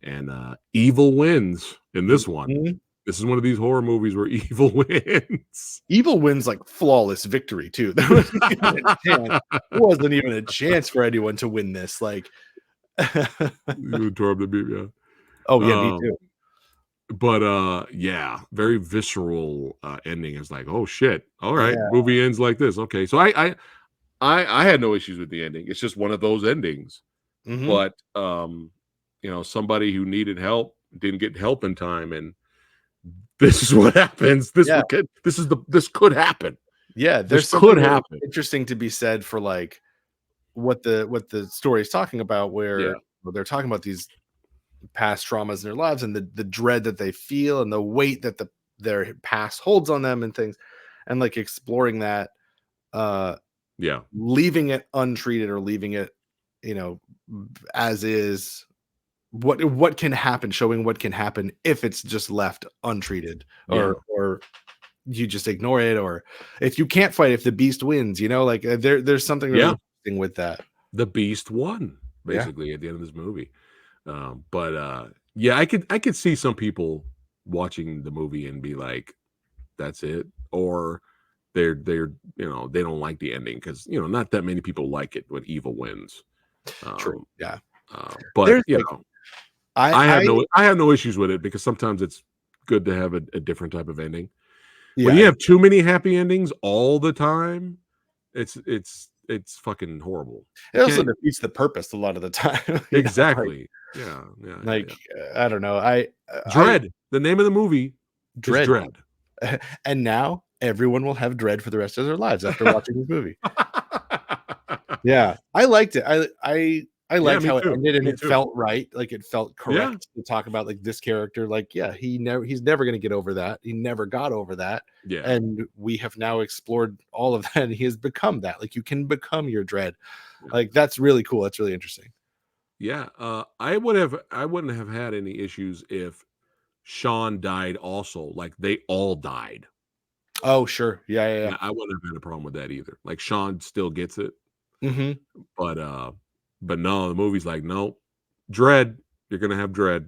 and evil wins in this one. Mm-hmm. This is one of these horror movies where evil wins. Evil wins like flawless victory too. There wasn't even a chance for anyone to win this. Like, you tore up the beat, yeah. Oh yeah, me too. But very visceral ending. It's like, oh shit. All right, movie ends like this. Okay, so I had no issues with the ending. It's just one of those endings. Mm-hmm. But somebody who needed help didn't get help in time, and this is what happens. This could happen. Yeah, there's something happen. Interesting to be said for like what the story is talking about, where they're talking about these past traumas in their lives and the dread that they feel and the weight that their past holds on them and things, and like exploring that, leaving it untreated or leaving it, as is. What can happen, showing what can happen if it's just left untreated, or you just ignore it, or if you can't fight, if the beast wins, like there's something really interesting with that. The beast won basically at the end of this movie. I could see some people watching the movie and be like, that's it, or they're they don't like the ending because not that many people like it when evil wins. True. Yeah. But There's I have no issues with it because sometimes it's good to have a different type of ending. Yeah. When you have too many happy endings all the time, it's fucking horrible. It also defeats the purpose a lot of the time. Exactly. Yeah. I don't know. Dread. The name of the movie is Dread. Dread. And now everyone will have dread for the rest of their lives after watching this movie. Yeah, I liked it. I liked how it ended, and it felt right. Like it felt correct to talk about like this character. Like, he's never going to get over that. He never got over that. Yeah, and we have now explored all of that. And he has become that. Like, you can become your dread. Yeah. Like, that's really cool. That's really interesting. Yeah, I wouldn't have had any issues if Sean died also. Like they all died. Oh, sure. Yeah. I wouldn't have had a problem with that either. Like Sean still gets it. Mm-hmm. But no, the movie's like, no, Dread, you're gonna have Dread.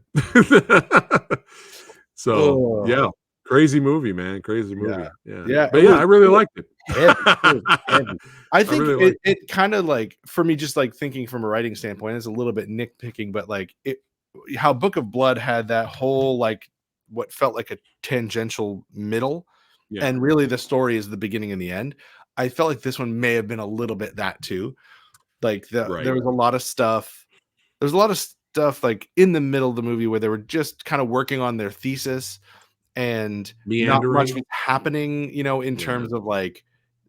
So yeah, crazy movie, man. Crazy movie. Yeah. But I really liked it. Heavy. I think it kind of like, for me, just like thinking from a writing standpoint, it's a little bit nitpicking, but like how Book of Blood had that whole like what felt like a tangential middle, and really the story is the beginning and the end. I felt like this one may have been a little bit that too. Like there was a lot of stuff. There's a lot of stuff like in the middle of the movie where they were just kind of working on their thesis and not much was happening, in terms of like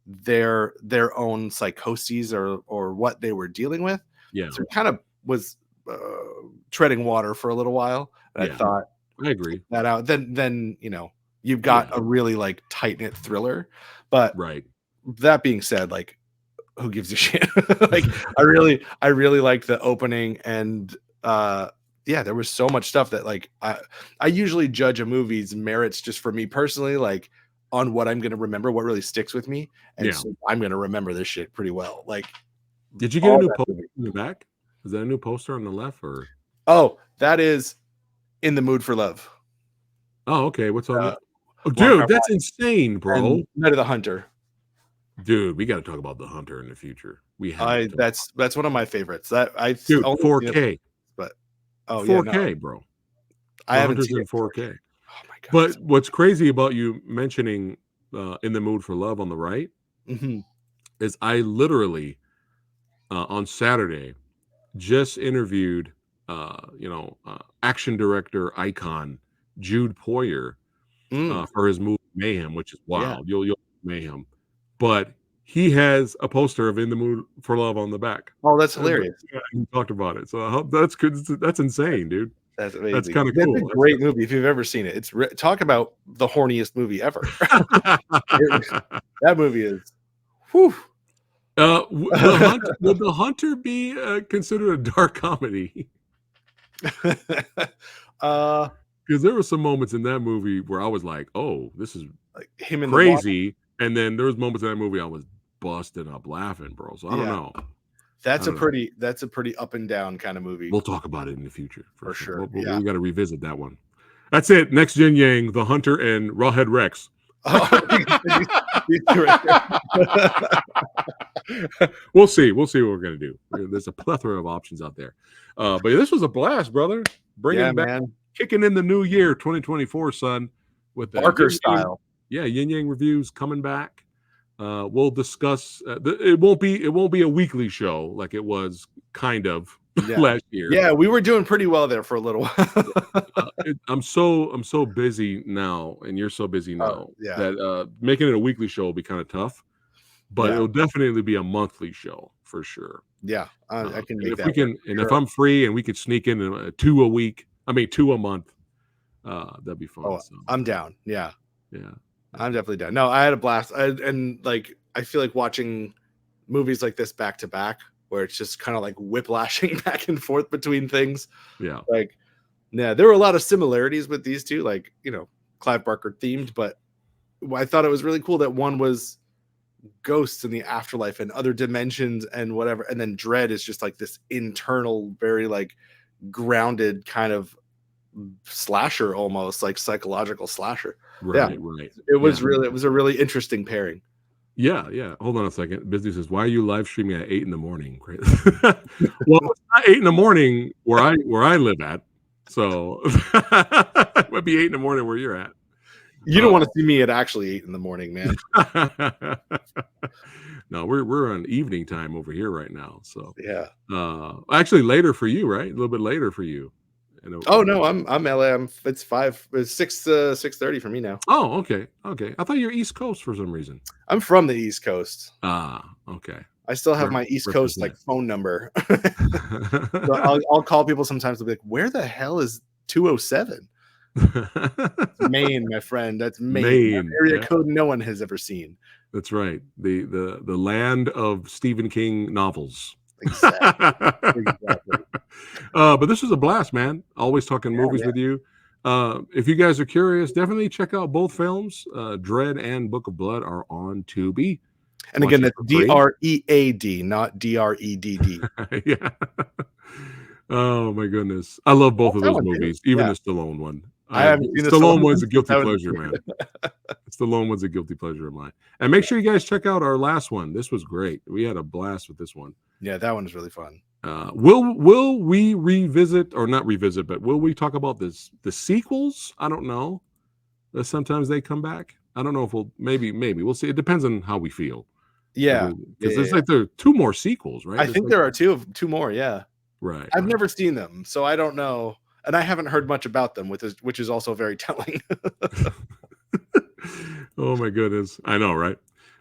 their own psychoses or what they were dealing with. Yeah. So it kind of was treading water for a little while. And I thought, I agree that out. Then you've got a really like tight knit thriller. But that being said, like, who gives a shit? Like, I really liked the opening, and there was so much stuff that like I usually judge a movie's merits just for me personally, like on what I'm gonna remember, what really sticks with me, and so I'm gonna remember this shit pretty well. Like, did you get a new poster in the back? Is that a new poster on the left or? Oh, that is In the Mood for Love. Oh, okay. What's on that? Oh, dude, that's insane, bro. Night of the Hunter. Dude, we got to talk about The Hunter in the future. That's one of my favorites. That I 4K, but 4K, bro. I haven't seen it in 4K. Oh my god! But what's crazy about you mentioning In the Mood for Love on the right is I literally on Saturday just interviewed action director icon Jude Poyer for his movie Mayhem, which is wild. You'll Mayhem. But he has a poster of In the Mood for Love on the back. Oh, that's hilarious. He talked about it. So that's good. That's insane, dude. That's amazing. That's kind of cool. It's a great movie if you've ever seen it. It's talk about the horniest movie ever. That movie is whew. Would The Hunter be considered a dark comedy? Because there were some moments in that movie where I was like, "Oh, this is like him in crazy," and then there was moments in that movie I was busting up laughing, bro. So I don't know. That's a pretty up and down kind of movie. We'll talk about it in the future for sure. We got to revisit that one. That's it. Next Jin Yang, The Hunter, and Rawhead Rex. We'll see what we're gonna do. There's a plethora of options out there. But this was a blast, brother. Bringing back, kicking in the new year, 2024, son. With the Barker style. Yin Yang reviews coming back. We'll discuss. It won't be a weekly show like it was kind of last year. Yeah, we were doing pretty well there for a little while. I'm so busy now, and you're so busy now that making it a weekly show will be kind of tough. But it'll definitely be a monthly show for sure. Yeah, I can make if that. We can, and if I'm free and we could sneak in 2 a week, 2 a month, that'd be fun. Oh, I'm down. Yeah. Yeah. I'm definitely down. No, I had a blast. And like, I feel like watching movies like this back to back, where it's just kind of like whiplashing back and forth between things. Yeah. Like, there were a lot of similarities with these two, like, Clive Barker themed, but I thought it was really cool that one was ghosts in the afterlife and other dimensions and whatever. And then Dread is just like this internal, very like grounded kind of slasher, almost like psychological slasher. Right. It was a really interesting pairing. Yeah. Hold on a second. Busy says, "Why are you live streaming at 8 in the morning?" Well, it's not 8 in the morning where I live at, so it might be 8 in the morning where you're at. You don't want to see me at actually 8 in the morning, man. No, we're on evening time over here right now. So yeah, actually later for you, right? A little bit later for you. Oh no, I'm LA. It's 6:30 for me now. Oh, okay. I thought you were East Coast for some reason. I'm from the East Coast. Okay. I still have my East Coast like phone number. So I'll call people sometimes. They'll be like, "Where the hell is 207?" Maine, my friend. That's Maine. Area code no one has ever seen. That's right. The land of Stephen King novels. Exactly. But this was a blast, man. Always talking movies with you. If you guys are curious, definitely check out both films. Dread and Book of Blood are on Tubi. And again, that's DREAD, not DREDD. Yeah. Oh my goodness. I love both of those movies, even the Stallone one. I haven't seen Stallone one's a guilty pleasure, man. Stallone one's a guilty pleasure of mine. And make sure you guys check out our last one. This was great. We had a blast with this one. Yeah, that one is really fun. Will we revisit, or not revisit, but will we talk about the sequels? I don't know. Sometimes they come back. I don't know if maybe we'll see. It depends on how we feel. Yeah, because there's like there are 2 more sequels, right? I think there are two more. Yeah, right. I've never seen them, so I don't know, and I haven't heard much about them, which is also very telling. Oh my goodness, I know, right?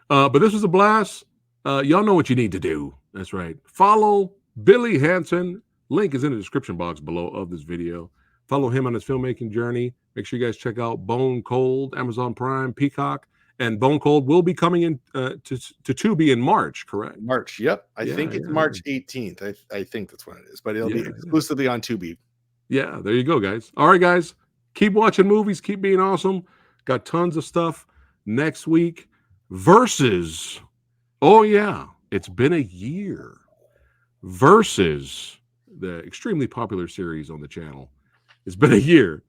But this was a blast. Y'all know what you need to do. That's right. Follow Billy Hanson. Link is in the description box below of this video. Follow him on his filmmaking journey. Make sure you guys check out Bone Cold, Amazon Prime, Peacock. And Bone Cold will be coming in to Tubi in March, correct? March, yep. I think it's March 18th. I think that's when it is, but it'll be exclusively on Tubi. Yeah, there you go, guys. All right, guys. Keep watching movies. Keep being awesome. Got tons of stuff next week. Versus, oh yeah, it's been a year. Versus, the extremely popular series on the channel. It's been a year.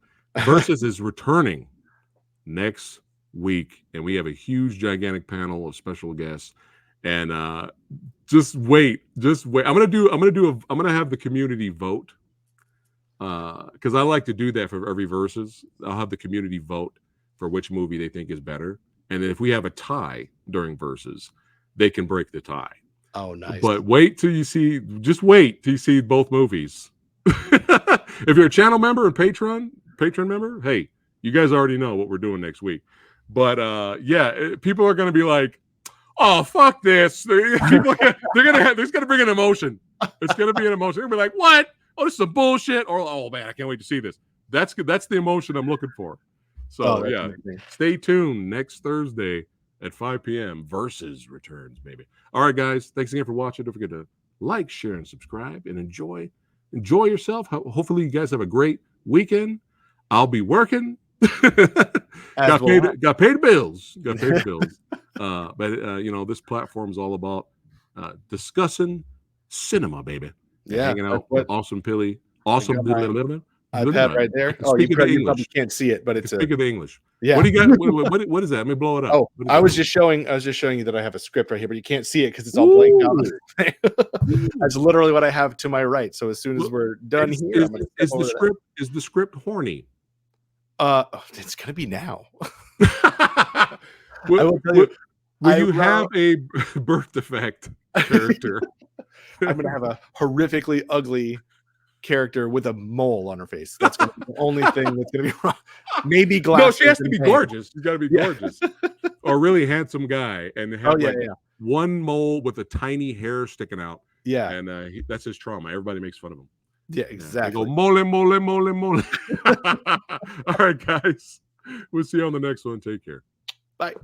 Versus is returning next week, and we have a huge gigantic panel of special guests, and just wait. I'm gonna have the community vote, because I like to do that for every versus. I'll have the community vote for which movie they think is better, and then if we have a tie during versus, they can break the tie. Oh, nice. But wait till you see both movies. If you're a channel member and patron member, hey, you guys already know what we're doing next week. But people are going to be like, "Oh, fuck this!" There's going to bring an emotion. It's going to be an emotion. They're going to be like, "What? Oh, this is some bullshit!" Or, "Oh man, I can't wait to see this." That's the emotion I'm looking for. So stay tuned next Thursday at 5 p.m. Versus returns, baby. All right, guys. Thanks again for watching. Don't forget to like, share, and subscribe, and enjoy yourself. Hopefully, you guys have a great weekend. I'll be working. got paid bills. But this platform is all about discussing cinema, baby. Yeah, hanging out with awesome Pilly, awesome. iPad right there. Oh, you probably can't see it, but it's speak of the English. Yeah. What do you got? What is that? Let me blow it up. Oh, I was just showing you that I have a script right here, but you can't see it because it's all blanked out. That's literally what I have to my right. So as soon as we're done here, is the script horny? It's gonna be now. Will you have a birth defect character? I'm gonna have a horrifically ugly character with a mole on her face. That's gonna be the only thing that's gonna be wrong. Maybe glasses. No, she has to be gorgeous. She's got to be gorgeous, or a really handsome guy, and have one mole with a tiny hair sticking out. Yeah, and that's his trauma. Everybody makes fun of him. Yeah, exactly. They go mole, mole, mole, mole. All right, guys. We'll see you on the next one. Take care. Bye.